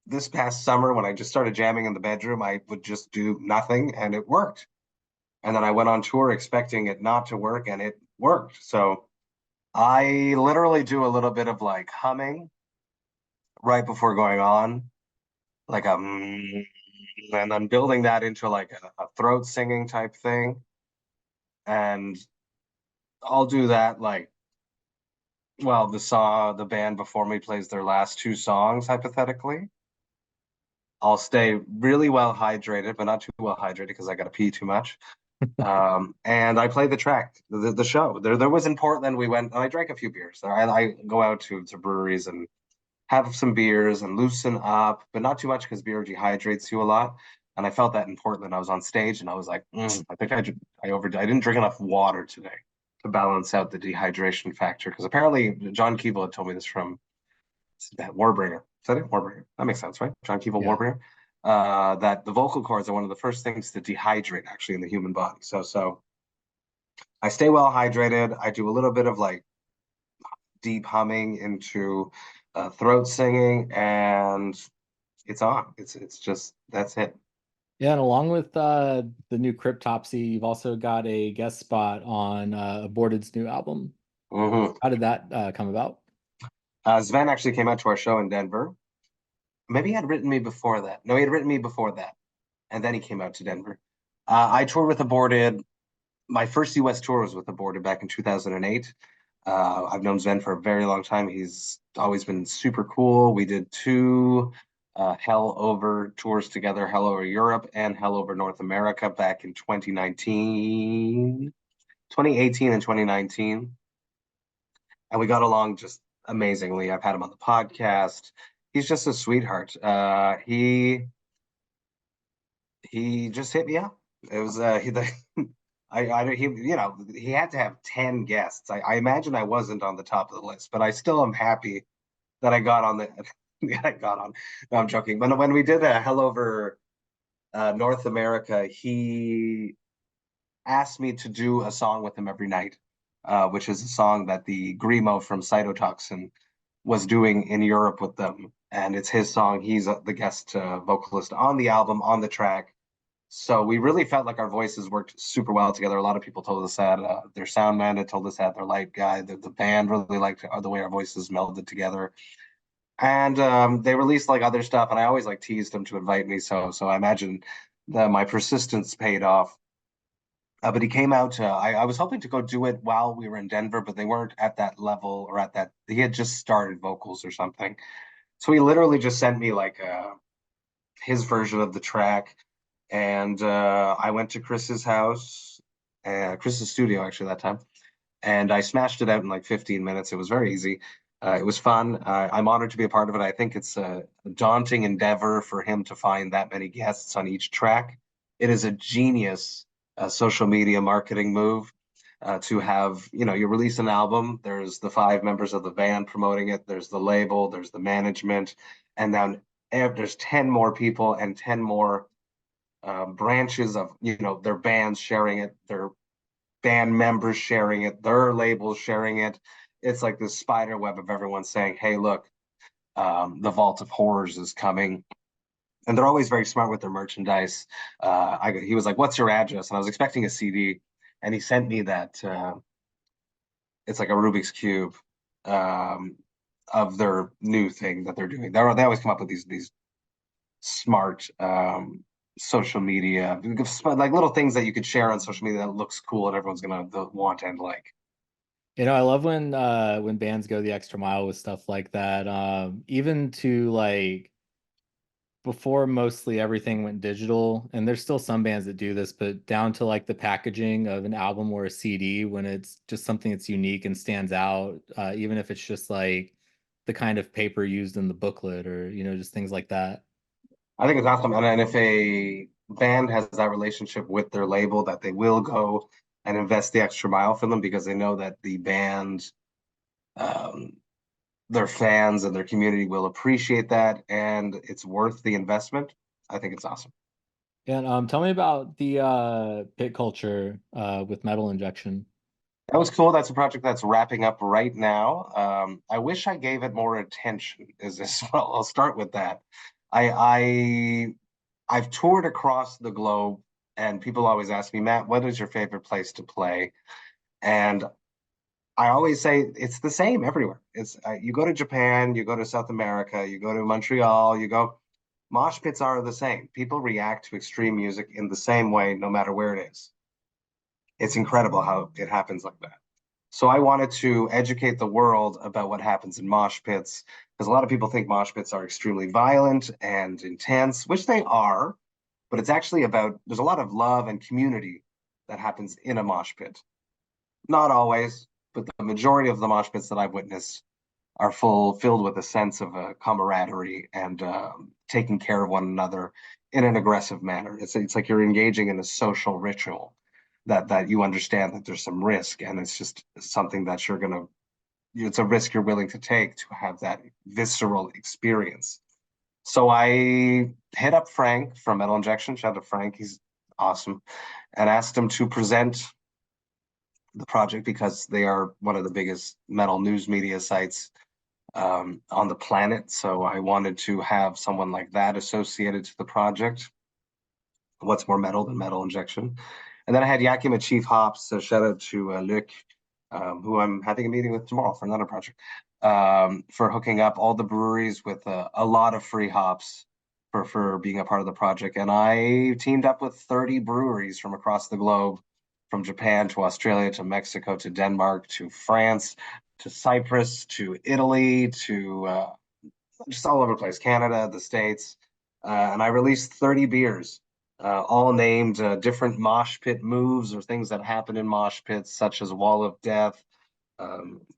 Speaker 4: this past summer, when I just started jamming in the bedroom, I would just do nothing, and it worked. And then I went on tour expecting it not to work, and it worked. So I literally do a little bit of like humming right before going on, like and then building that into like a throat singing type thing. And I'll do that like, well, the band before me plays their last two songs, hypothetically. I'll stay really well hydrated, but not too well hydrated because I got to pee too much. And I played the track, the show. There was in Portland. We went, and I drank a few beers. I go out to breweries and have some beers and loosen up, but not too much because beer dehydrates you a lot. And I felt that in Portland. I was on stage and I was like, I think I didn't drink enough water today to balance out the dehydration factor. Because apparently John Keeble had told me this from Warbringer. Is that it? Warbringer. That makes sense, right? John Keeble,
Speaker 3: Yeah.
Speaker 4: Warbringer. That the vocal cords are one of the first things to dehydrate actually in the human body. So I stay well hydrated. I do a little bit of like deep humming into throat singing, and it's on. It's just, that's it.
Speaker 3: Yeah, and along with the new Cryptopsy, you've also got a guest spot on Aborted's new album.
Speaker 4: Mm-hmm.
Speaker 3: How did that come about?
Speaker 4: Sven actually came out to our show in Denver. Maybe he had written me before that. No, he had written me before that, and then he came out to Denver. I toured with Aborted. My first US tour was with Aborted back in 2008. I've known Sven for a very long time. He's always been super cool. We did two Hell Over tours together, Hell Over Europe and Hell Over North America back in 2019. 2018 and 2019, and we got along just amazingly. I've had him on the podcast. He's just a sweetheart. He just hit me up. It was he he had to have 10 guests. I imagine I wasn't on the top of the list, but I still am happy that I got on the I got on. No, I'm joking. When we did a Hell Over North America, he asked me to do a song with him every night, which is a song that the Grimo from Cytotoxin was doing in Europe with them. And it's his song. He's the guest vocalist on the album, on the track. So we really felt like our voices worked super well together. A lot of people told us that. Their sound man had told us that. Their light guy, the band really liked the way our voices melded together. And they released like other stuff, and I always like teased them to invite me. So I imagine that my persistence paid off. But he came out. I was hoping to go do it while we were in Denver, but they weren't at that level or at that. He had just started vocals or something. So he literally just sent me like his version of the track, and I went to Chris's house, Chris's studio actually that time, and I smashed it out in like 15 minutes. It was very easy. It was fun. I'm honored to be a part of it. I think it's a daunting endeavor for him to find that many guests on each track. It is a genius social media marketing move to have, you release an album, there's the 5 members of the band promoting it, there's the label, there's the management, and then there's 10 more people and 10 more branches of, their bands sharing it, their band members sharing it, their labels sharing it. It's like this spider web of everyone saying, hey, look, the Vault of Horrors is coming. And they're always very smart with their merchandise. He was like, what's your address? And I was expecting a CD. And he sent me that. It's like a Rubik's Cube of their new thing that they're doing. They always come up with these smart social media, like little things that you could share on social media that looks cool and everyone's going to want and like.
Speaker 3: I love when bands go the extra mile with stuff like that. Even to like before mostly everything went digital, and there's still some bands that do this, but down to like the packaging of an album or a CD when it's just something that's unique and stands out, even if it's just like the kind of paper used in the booklet or, just things like that.
Speaker 4: I think it's awesome. And if a band has that relationship with their label, that they will go and invest the extra mile for them because they know that the band, their fans and their community will appreciate that and it's worth the investment. I think it's awesome.
Speaker 3: And tell me about the pit culture with Metal Injection.
Speaker 4: That was cool. That's a project that's wrapping up right now. I wish I gave it more attention. Well, I'll start with that. I've toured across the globe, and people always ask me, Matt, what is your favorite place to play? And I always say it's the same everywhere. It's you go to Japan, you go to South America, you go to Montreal, mosh pits are the same. People react to extreme music in the same way, no matter where it is. It's incredible how it happens like that. So I wanted to educate the world about what happens in mosh pits, because a lot of people think mosh pits are extremely violent and intense, which they are, but it's actually there's a lot of love and community that happens in a mosh pit. Not always, but the majority of the mosh pits that I've witnessed are filled with a sense of camaraderie and taking care of one another in an aggressive manner. It's like you're engaging in a social ritual that you understand that there's some risk, and it's just something that it's a risk you're willing to take to have that visceral experience. So I hit up Frank from Metal Injection, shout out to Frank, he's awesome, and asked him to present the project because they are one of the biggest metal news media sites on the planet. So I wanted to have someone like that associated to the project. What's more metal than Metal Injection? And then I had Yakima Chief Hops, so shout out to Luc, who I'm having a meeting with tomorrow for another project, for hooking up all the breweries with a lot of free hops for being a part of the project. And I teamed up with 30 breweries from across the globe, from Japan to Australia to Mexico to Denmark to France to Cyprus to Italy to just all over the place, Canada, the States. And I released 30 beers all named different mosh pit moves or things that happen in mosh pits, such as Wall of Death,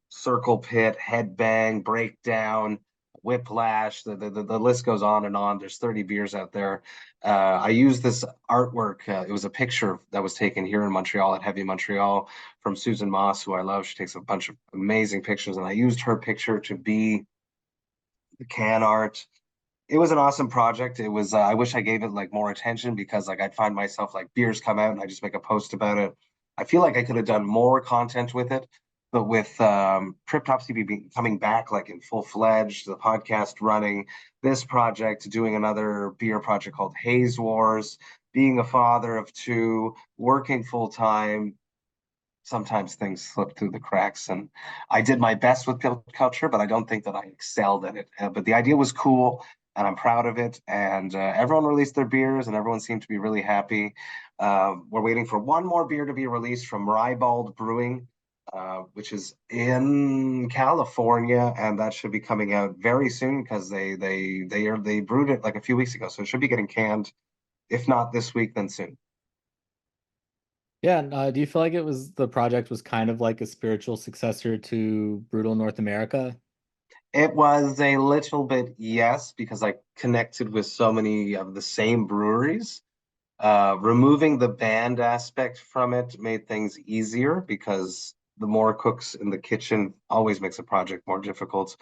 Speaker 4: circle pit, headbang, breakdown, whiplash. The list goes on and on. There's 30 beers out there. I used this artwork. It was a picture that was taken here in Montreal at Heavy Montreal from Susan Moss, who I love. She takes a bunch of amazing pictures, and I used her picture to be the can art. It was an awesome project. It was, I wish I gave it like more attention, because like I'd find myself like beers come out and I just make a post about it. I feel like I could have done more content with it, but with Cryptopsy coming back like in full fledged, the podcast running, this project, doing another beer project called Haze Wars, being a father of two, working full time, sometimes things slip through the cracks. And I did my best with culture, but I don't think that I excelled at it. But the idea was cool, and I'm proud of it. And everyone released their beers, and everyone seemed to be really happy. We're waiting for one more beer to be released from Ribald Brewing, which is in California, and that should be coming out very soon, because they brewed it like a few weeks ago, so it should be getting canned, if not this week, then soon.
Speaker 3: Yeah, and, do you feel like the project was kind of like a spiritual successor to Brutal North America?
Speaker 4: It was a little bit, yes, because I connected with so many of the same breweries. Removing the band aspect from it made things easier, because the more cooks in the kitchen always makes a project more difficult.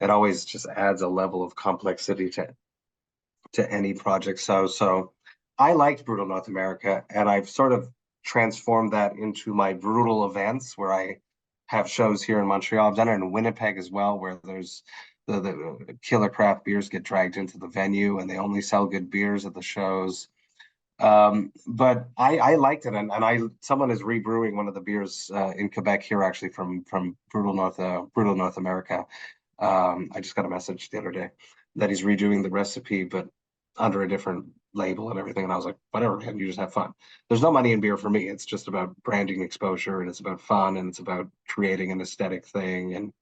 Speaker 4: It always just adds a level of complexity to any project. So I liked Brutal North America, and I've sort of transformed that into my brutal events, where I have shows here in Montreal. I've done it in Winnipeg as well, where there's the killer craft beers get dragged into the venue, and they only sell good beers at the shows. But I liked it, and someone is rebrewing one of the beers in Quebec here, actually, from Brutal North America. I just got a message the other day that he's redoing the recipe, but under a different label and everything. And I was like, whatever, man, you just have fun. There's no money in beer for me. It's just about branding exposure, and it's about fun, and it's about creating an aesthetic thing and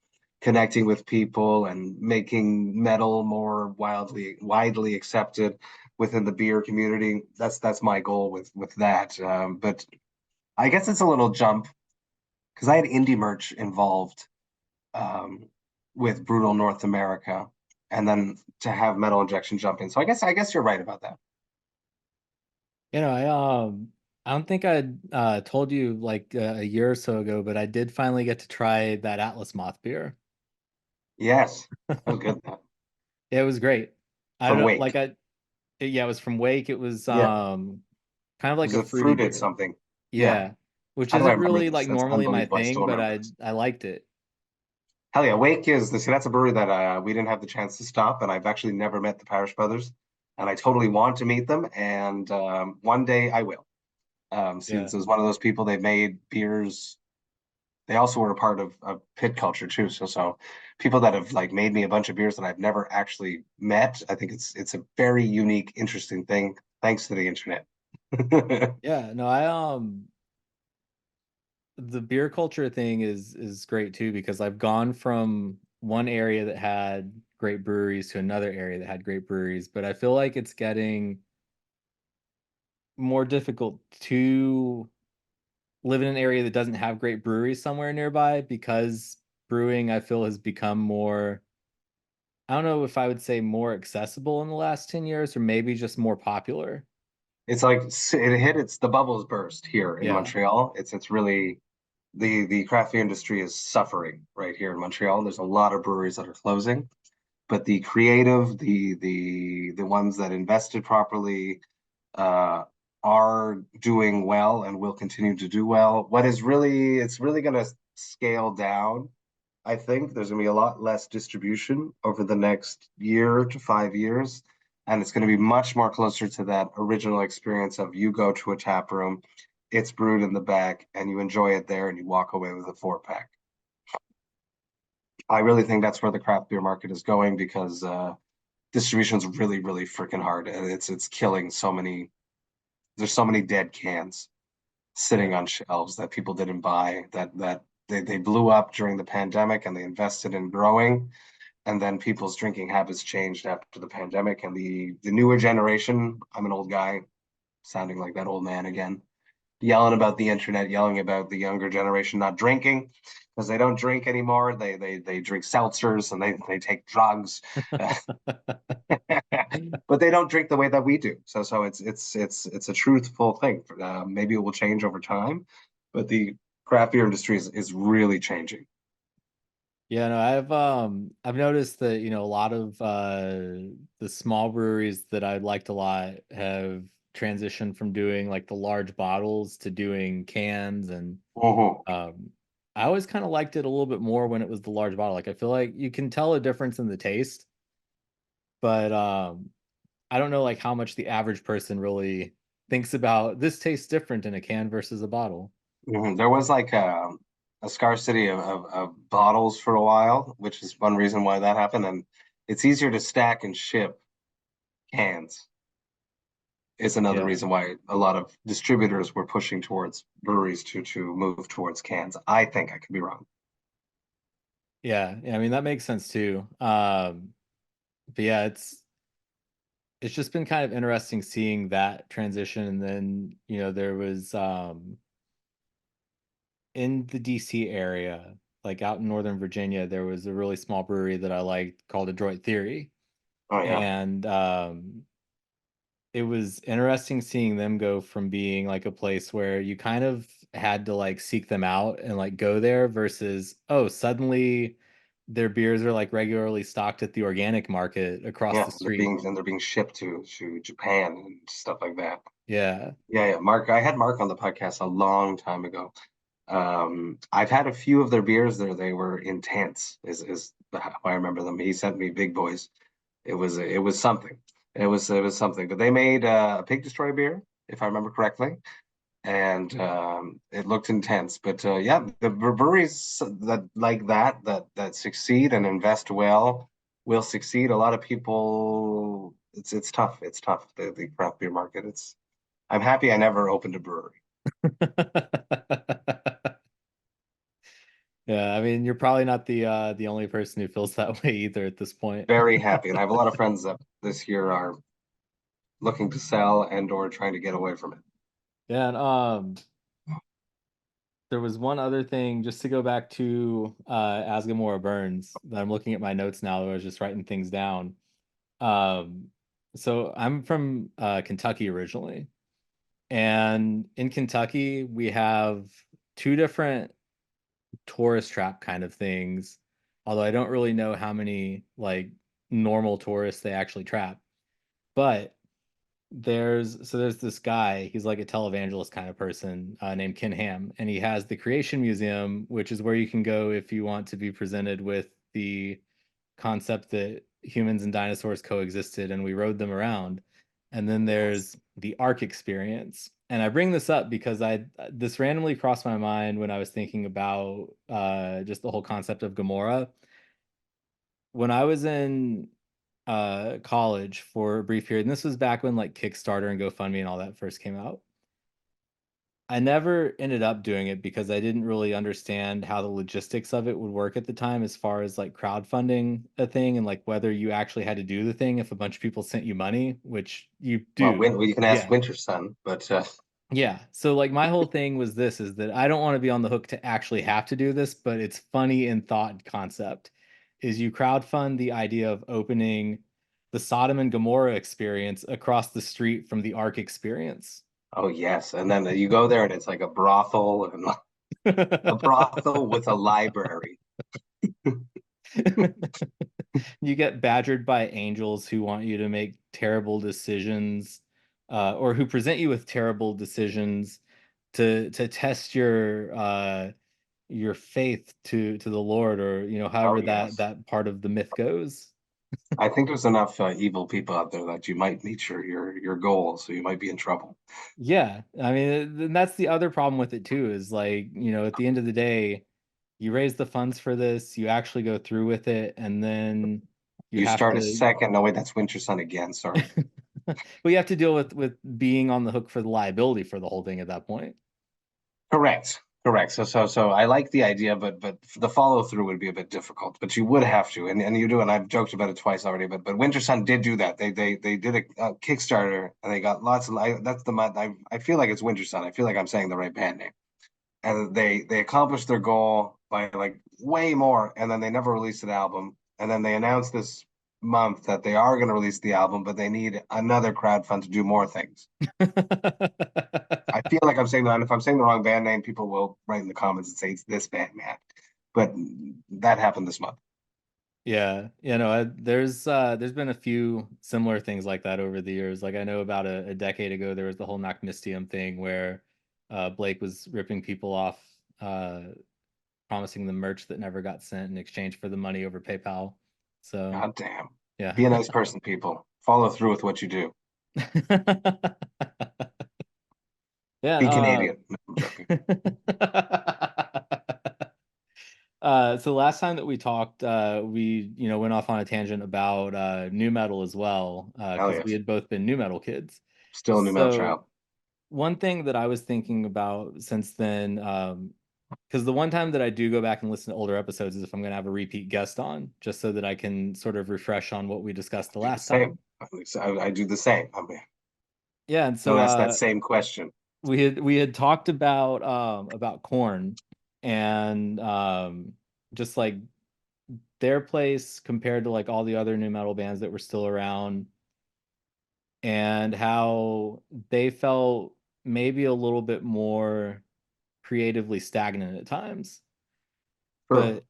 Speaker 4: connecting with people and making metal more widely accepted within the beer community. That's my goal with that. But I guess it's a little jump, because I had indie merch involved um, with Brutal North America, and then to have Metal Injection jump in. So I guess you're right about that.
Speaker 3: I don't think I told you like a year or so ago, but I did finally get to try that Atlas Moth beer.
Speaker 4: Yes, that was good.
Speaker 3: It was great. I
Speaker 4: From
Speaker 3: don't
Speaker 4: Wake.
Speaker 3: like I Yeah, it was from Wake. It was
Speaker 4: Yeah,
Speaker 3: kind of
Speaker 4: it
Speaker 3: like
Speaker 4: was
Speaker 3: a
Speaker 4: a
Speaker 3: fruity
Speaker 4: fruited
Speaker 3: beer.
Speaker 4: something. Yeah.
Speaker 3: Yeah, which
Speaker 4: How do I
Speaker 3: isn't
Speaker 4: remember
Speaker 3: really
Speaker 4: this?
Speaker 3: like
Speaker 4: That's
Speaker 3: normally my
Speaker 4: unbelievable. I
Speaker 3: thing,
Speaker 4: still
Speaker 3: but
Speaker 4: remember
Speaker 3: I
Speaker 4: this.
Speaker 3: I liked it.
Speaker 4: Hell yeah, Wake is this. That's a brewery that we didn't have the chance to stop, and I've actually never met the Parish Brothers, and I totally want to meet them. And one day I will.
Speaker 3: Yeah.
Speaker 4: Since it was one of those people, they made beers. They also were a part of pit culture too. So people that have like made me a bunch of beers that I've never actually met. I think it's a very unique, interesting thing, thanks to the internet.
Speaker 3: Yeah, no, the beer culture thing is great too, because I've gone from one area that had great breweries to another area that had great breweries, but I feel like it's getting more difficult to live in an area that doesn't have great breweries somewhere nearby, because brewing, I feel, has become more, I don't know if I would say more accessible in the last 10 years, or maybe just more popular.
Speaker 4: It's like it hit its the bubbles burst here in
Speaker 3: Yeah.
Speaker 4: Montreal. It's really the craft beer industry is suffering right here in Montreal. There's a lot of breweries that are closing, but the creative, the ones that invested properly, uh, are doing well and will continue to do well. It's really going to scale down. I think there's going to be a lot less distribution over the next year to 5 years. And it's going to be much more closer to that original experience of you go to a tap room, it's brewed in the back, and you enjoy it there, and you walk away with a 4 pack. I really think that's where the craft beer market is going, because distribution is really, really freaking hard, and it's killing so many. There's so many dead cans sitting
Speaker 3: Yeah.
Speaker 4: on shelves that people didn't buy, that they blew up during the pandemic, and they invested in growing, and then people's drinking habits changed after the pandemic, and the newer generation. I'm an old guy. sounding like that old man again, yelling about the internet, yelling about the younger generation not drinking because they don't drink anymore. They drink seltzers and they take drugs, but they don't drink the way that we do. So it's a truthful thing. Maybe it will change over time, but the craft beer industry is really changing.
Speaker 3: Yeah, no, I've noticed that, a lot of the small breweries that I liked a lot have transitioned from doing like the large bottles to doing cans, and
Speaker 4: Mhm.
Speaker 3: I always kind of liked it a little bit more when it was the large bottle. Like I feel like you can tell a difference in the taste, but I don't know like how much the average person really thinks about this tastes different in a can versus a bottle.
Speaker 4: There was like a scarcity of bottles for a while, which is one reason why that happened. And it's easier to stack and ship cans, is another
Speaker 3: Yeah.
Speaker 4: reason why a lot of distributors were pushing towards breweries to move towards cans. I think I could be wrong.
Speaker 3: Yeah, I mean that makes sense too. But yeah, it's just been kind of interesting seeing that transition. And then, there was in the DC area, like out in Northern Virginia, there was a really small brewery that I liked called Adroit Theory.
Speaker 4: Oh yeah,
Speaker 3: And it was interesting seeing them go from being like a place where you kind of had to like seek them out and like go there versus, oh, suddenly their beers are like regularly stocked at the organic market across
Speaker 4: yeah.
Speaker 3: the street.
Speaker 4: They're being shipped to Japan and stuff like that.
Speaker 3: Yeah.
Speaker 4: Yeah. Mark, I had Mark on the podcast a long time ago. I've had a few of their beers there. They were intense, is how I remember them. He sent me Big Boys. It was something. It was something. But they made a Pig Destroy beer, if I remember correctly, and it looked intense. But yeah, the breweries that like that succeed and invest well will succeed. A lot of people, it's tough. It's tough. The craft beer market. I'm happy I never opened a brewery.
Speaker 3: Yeah, I mean, you're probably not the only person who feels that way either at this point.
Speaker 4: Very happy, and I have a lot of friends that this year are looking to sell and or trying to get away from it.
Speaker 3: Yeah, and there was one other thing just to go back to As Gomorrah Burns that I'm looking at my notes now that I was just writing things down. Um, so I'm from Kentucky originally, and in Kentucky we have two different tourist trap kind of things, although I don't really know how many like normal tourists they actually trap. But there's this guy, he's like a televangelist kind of person named Ken Ham, and he has the Creation Museum, which is where you can go if you want to be presented with the concept that humans and dinosaurs coexisted and we rode them around. And then there's the Ark experience. And I bring this up because this randomly crossed my mind when I was thinking about just the whole concept of Gomorrah. When I was in college for a brief period, and this was back when like Kickstarter and GoFundMe and all that first came out. I never ended up doing it because I didn't really understand how the logistics of it would work at the time, as far as like crowdfunding a thing and like whether you actually had to do the thing if a bunch of people sent you money, which you
Speaker 4: Well,
Speaker 3: do.
Speaker 4: you can ask
Speaker 3: Yeah.
Speaker 4: Winter Sun, but
Speaker 3: Yeah. So like my whole thing was this, is that I don't want to be on the hook to actually have to do this, but it's funny in thought concept. Is you crowdfund the idea of opening the Sodom and Gomorrah experience across the street from the Ark experience.
Speaker 4: oh yes, and then you go there and it's like a brothel and a brothel with a library.
Speaker 3: You get badgered by angels who want you to make terrible decisions, or who present you with terrible decisions to test your faith to the Lord, or
Speaker 4: Oh
Speaker 3: however
Speaker 4: yes,
Speaker 3: that part of the myth goes.
Speaker 4: I think there's enough evil people out there that you might meet your goal, so you might be in trouble.
Speaker 3: Yeah, I mean, and that's the other problem with it too, is like, at the end of the day, you raise the funds for this, you actually go through with it, and then you
Speaker 4: You
Speaker 3: have
Speaker 4: start a
Speaker 3: to
Speaker 4: second. No, wait, that's Winter Sun again. Sorry.
Speaker 3: well, you have to deal with being on the hook for the liability for the whole thing at that point.
Speaker 4: Correct. Correct. So I like the idea, but the follow through would be a bit difficult. But you would have to, and you do, and I've joked about it twice already. But Winter Sun did do that. They did a Kickstarter, and they got lots of. That's the month. I feel like it's Winter Sun. I feel like I'm saying the right band name. And they accomplished their goal by like way more, and then they never released an album. And then they announced this month that they are going to release the album, but they need another crowdfund to do more things. I feel like I'm saying that. And if I'm saying the wrong band name, people will write in the comments and say it's this band, man. But that happened this month.
Speaker 3: Yeah, there's been a few similar things like that over the years. Like I know about a decade ago, there was the whole Knockmistium thing where Blake was ripping people off, promising them merch that never got sent in exchange for the money over PayPal. So
Speaker 4: God damn.
Speaker 3: yeah,
Speaker 4: Be a nice person, people. Follow through with what you do.
Speaker 3: Yeah.
Speaker 4: Be Canadian. No, I'm joking.
Speaker 3: So last time that we talked, we went off on a tangent about new metal as well, because
Speaker 4: yes.
Speaker 3: we had both been new metal kids.
Speaker 4: Still a new metal child.
Speaker 3: One thing that I was thinking about since then, because the one time that I do go back and listen to older episodes is if I'm going to have a repeat guest on, just so that I can sort of refresh on what we discussed the last time.
Speaker 4: I do the same.
Speaker 3: Yeah, and so
Speaker 4: ask that same question.
Speaker 3: We had talked about Korn and just like their place compared to like all the other new metal bands that were still around, and how they felt maybe a little bit more creatively stagnant at times.
Speaker 4: Sure.
Speaker 3: But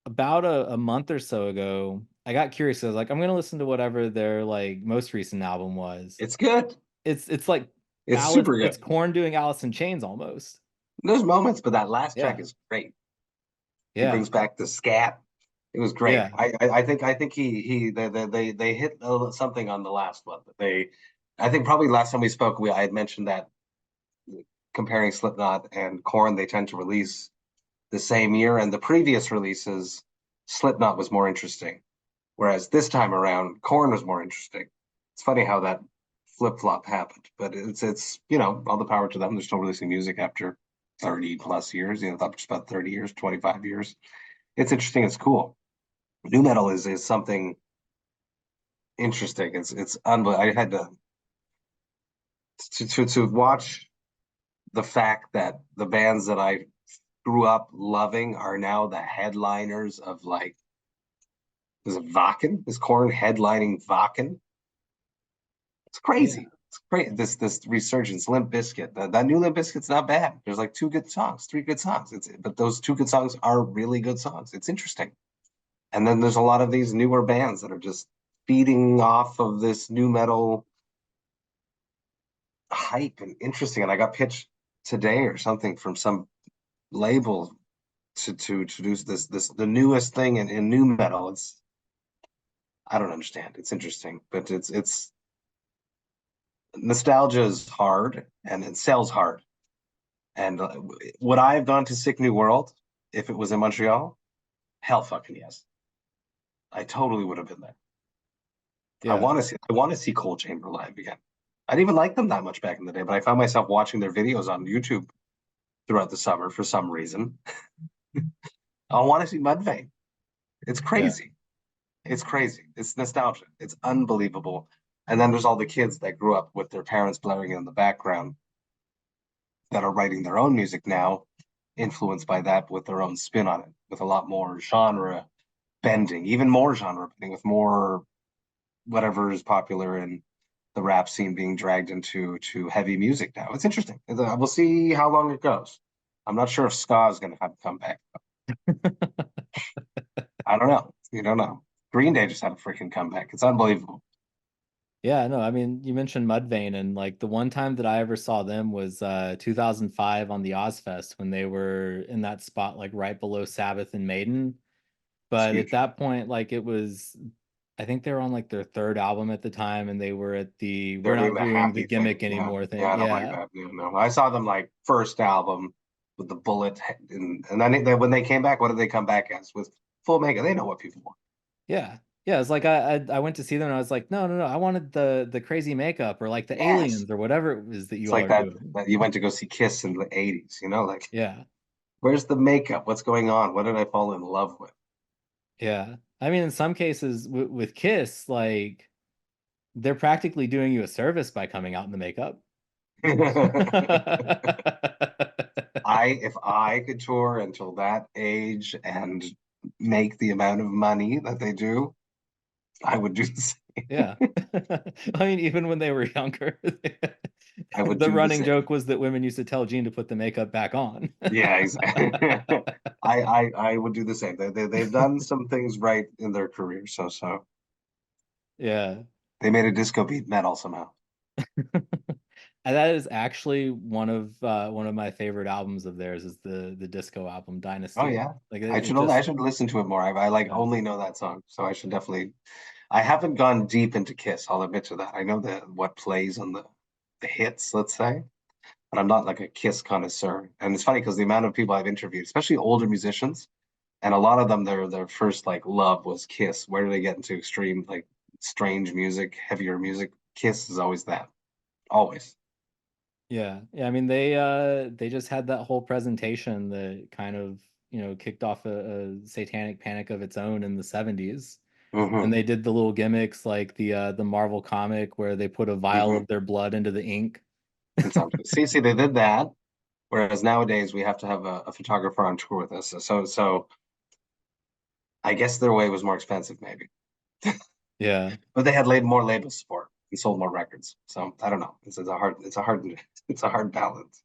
Speaker 3: about a month or so ago, I got curious. I was like, I'm gonna listen to whatever their like most recent album was.
Speaker 4: It's good.
Speaker 3: It's like
Speaker 4: super good.
Speaker 3: It's Korn doing Alice in Chains almost.
Speaker 4: There's moments, but that last track is great.
Speaker 3: Yeah.
Speaker 4: It brings back the scat. It was great.
Speaker 3: Yeah.
Speaker 4: I think they hit something on the last one. I think probably last time we spoke, I had mentioned that comparing Slipknot and Korn, they tend to release the same year, and the previous releases, Slipknot was more interesting, whereas this time around, Korn was more interesting. It's funny how that flip-flop happened, but it's all the power to them. They're still releasing music after 30 plus years, just about 30 years, 25 years. It's interesting. It's cool. New metal is something interesting. It's unbelievable. I had to watch the fact that the bands that I grew up loving are now the headliners of like, is it Wacken? Is Korn headlining Wacken? It's crazy. Yeah. It's great. This resurgence. Limp Bizkit. That new Limp Bizkit's not bad. There's like 2 good songs, 3 good songs. But those 2 good songs are really good songs. It's interesting. And then there's a lot of these newer bands that are just feeding off of this new metal hype and interesting. And I got pitched today or something from some label to do the newest thing in new metal. I don't understand. It's interesting, but it's nostalgia is hard and it sells hard. And would I have gone to Sick New World if it was in Montreal? Hell fucking yes. I totally would have been there. Yeah. I want to see Cold Chamber live again. I didn't even like them that much back in the day, but I found myself watching their videos on YouTube throughout the summer for some reason. I want to see Mudvayne. It's crazy. Yeah. It's crazy. It's nostalgia. It's unbelievable. And then there's all the kids that grew up with their parents blaring in the background that are writing their own music now, influenced by that with their own spin on it, with a lot more genre bending, even more genre bending, with more whatever is popular in the rap scene being dragged into heavy music now. It's interesting. We'll see how long it goes. I'm not sure if ska is going to have to come back. I don't know. You don't know. Green Day just had a freaking comeback. It's unbelievable.
Speaker 3: Yeah, no, I mean, you mentioned Mudvayne, and like the one time that I ever saw them was 2005 on the Ozfest when they were in that spot like right below Sabbath and Maiden. But at that point, like it was, I think they were on like their 3rd album at the time, and they were at the we're not doing the gimmick anymore thing.
Speaker 4: Yeah, I don't like that. No, I saw them like first album with the bullet, and then when they came back, what did they come back as? With full makeup. They know what people want.
Speaker 3: Yeah, Yeah, it's like I went to see them and I was like, no, I wanted the crazy makeup or like the
Speaker 4: Yes.
Speaker 3: aliens or whatever it is that
Speaker 4: It's
Speaker 3: you all
Speaker 4: like
Speaker 3: are
Speaker 4: that,
Speaker 3: doing.
Speaker 4: that you went to go see Kiss in the 80s, you know, like
Speaker 3: Yeah.
Speaker 4: where's the makeup? What's going on? What did I fall in love with?
Speaker 3: Yeah. I mean, in some cases with Kiss, like they're practically doing you a service by coming out in the makeup.
Speaker 4: If I could tour until that age and make the amount of money that they do, I would do the same.
Speaker 3: Yeah. I mean, even when they were younger,
Speaker 4: I would
Speaker 3: the
Speaker 4: do the
Speaker 3: running
Speaker 4: same.
Speaker 3: joke was that women used to tell Gene to put the makeup back on.
Speaker 4: Yeah, exactly. I would do the same. They've done some things right in their career, so
Speaker 3: Yeah.
Speaker 4: they made a disco beat metal somehow.
Speaker 3: And that is actually one of my favorite albums of theirs is the disco album
Speaker 4: Oh
Speaker 3: Dynasty.
Speaker 4: yeah,
Speaker 3: Like
Speaker 4: I
Speaker 3: it
Speaker 4: I
Speaker 3: just
Speaker 4: should listen to it more. I like
Speaker 3: yeah.
Speaker 4: only know that song, so I should definitely. I haven't gone deep into Kiss. I'll admit to that. I know what plays on the hits, let's say, but I'm not like a Kiss connoisseur. And it's funny because the amount of people I've interviewed, especially older musicians, and a lot of them their first like love was Kiss. Where do they get into extreme like strange music, heavier music? Kiss is always that, always.
Speaker 3: Yeah. Yeah, I mean they just had that whole presentation that kind of, kicked off a satanic panic of its own in the 70s. And
Speaker 4: Hmm.
Speaker 3: they did the little gimmicks like the Marvel comic where they put a vial
Speaker 4: Hmm.
Speaker 3: of their blood into the ink.
Speaker 4: And sometimes, see, they did that. Whereas nowadays we have to have a photographer on tour with us. So I guess their way was more expensive, maybe,
Speaker 3: Yeah.
Speaker 4: but they had laid more label support and sold more records. So I don't know. It's a hard balance.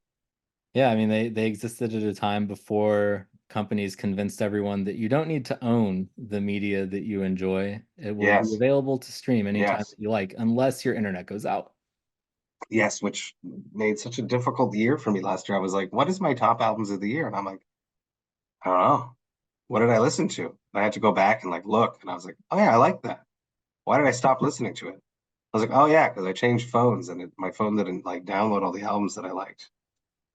Speaker 3: Yeah, I mean they existed at a time before companies convinced everyone that you don't need to own the media that you enjoy. It will be
Speaker 4: Yes,
Speaker 3: available to stream anytime
Speaker 4: yes,
Speaker 3: that you like, unless your internet goes out.
Speaker 4: yes. Which made such a difficult year for me last year. I was like, "What is my top albums of the year?" And I'm like, "I don't know. What did I listen to?" And I had to go back and like look, and I was like, "Oh yeah, I like that. Why did I stop listening to it?" I was like, "Oh yeah, because I changed phones and my phone didn't like download all the albums that I liked."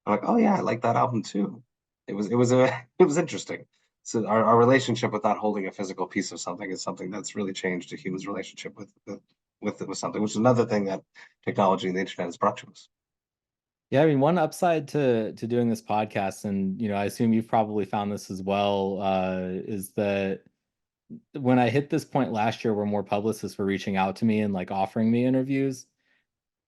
Speaker 4: I'm like, oh yeah, I like that album too. It was a it was interesting. So our relationship with not holding a physical piece of something is something that's really changed a human's relationship with something, which is another thing that technology and the internet has brought to us.
Speaker 3: Yeah, I mean, one upside to doing this podcast, and I assume you've probably found this as well, is that when I hit this point last year where more publicists were reaching out to me and like offering me interviews,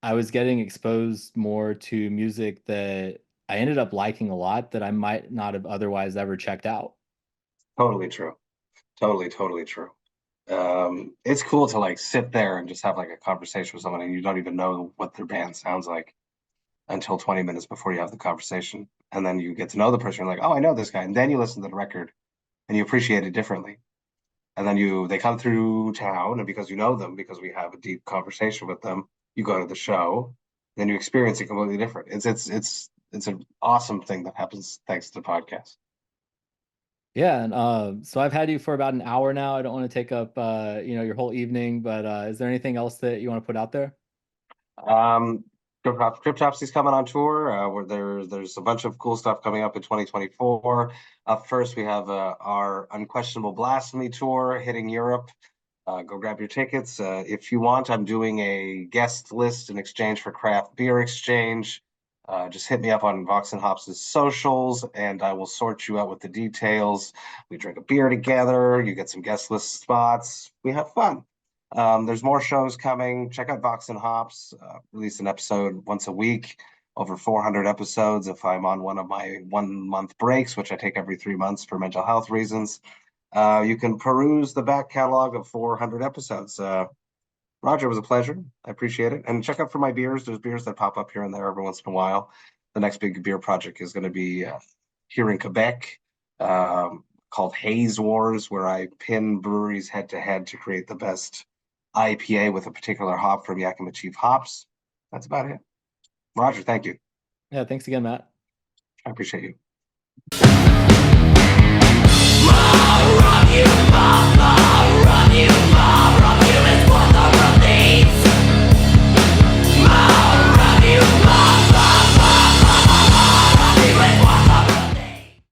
Speaker 3: I was getting exposed more to music that I ended up liking a lot that I might not have otherwise ever checked out.
Speaker 4: Totally true. Totally true. It's cool to like sit there and just have like a conversation with someone and you don't even know what their band sounds like until 20 minutes before you have the conversation. And then you get to know the person. You're like, oh, I know this guy. And then you listen to the record and you appreciate it differently. And then they come through town, and because you know them, because we have a deep conversation with them, you go to the show, then you experience it completely different. It's an awesome thing that happens thanks to the podcast.
Speaker 3: Yeah, and so I've had you for about an hour now. I don't want to take up your whole evening, but is there anything else that you want to put out there?
Speaker 4: Um, Cryptopsy's coming on tour. Where there's a bunch of cool stuff coming up in 2024. Up first, we have our Unquestionable Blasphemy tour hitting Europe. Go grab your tickets. If you want, I'm doing a guest list in exchange for craft beer exchange. Just hit me up on Vox and Hops' socials, and I will sort you out with the details. We drink a beer together. You get some guest list spots. We have fun. There's more shows coming. Check out Vox and Hops. Release an episode once a week. Over 400 episodes if I'm on one of my 1 month breaks, which I take every 3 months for mental health reasons. You can peruse the back catalog of 400 episodes. Roger, it was a pleasure. I appreciate it. And check out for my beers. There's beers that pop up here and there every once in a while. The next big beer project is going to be here in Quebec, called Haze Wars, where I pin breweries head to head to create the best IPA with a particular hop from Yakima Chief Hops. That's about it. Roger, thank you.
Speaker 3: Yeah, thanks again, Matt.
Speaker 4: I appreciate you.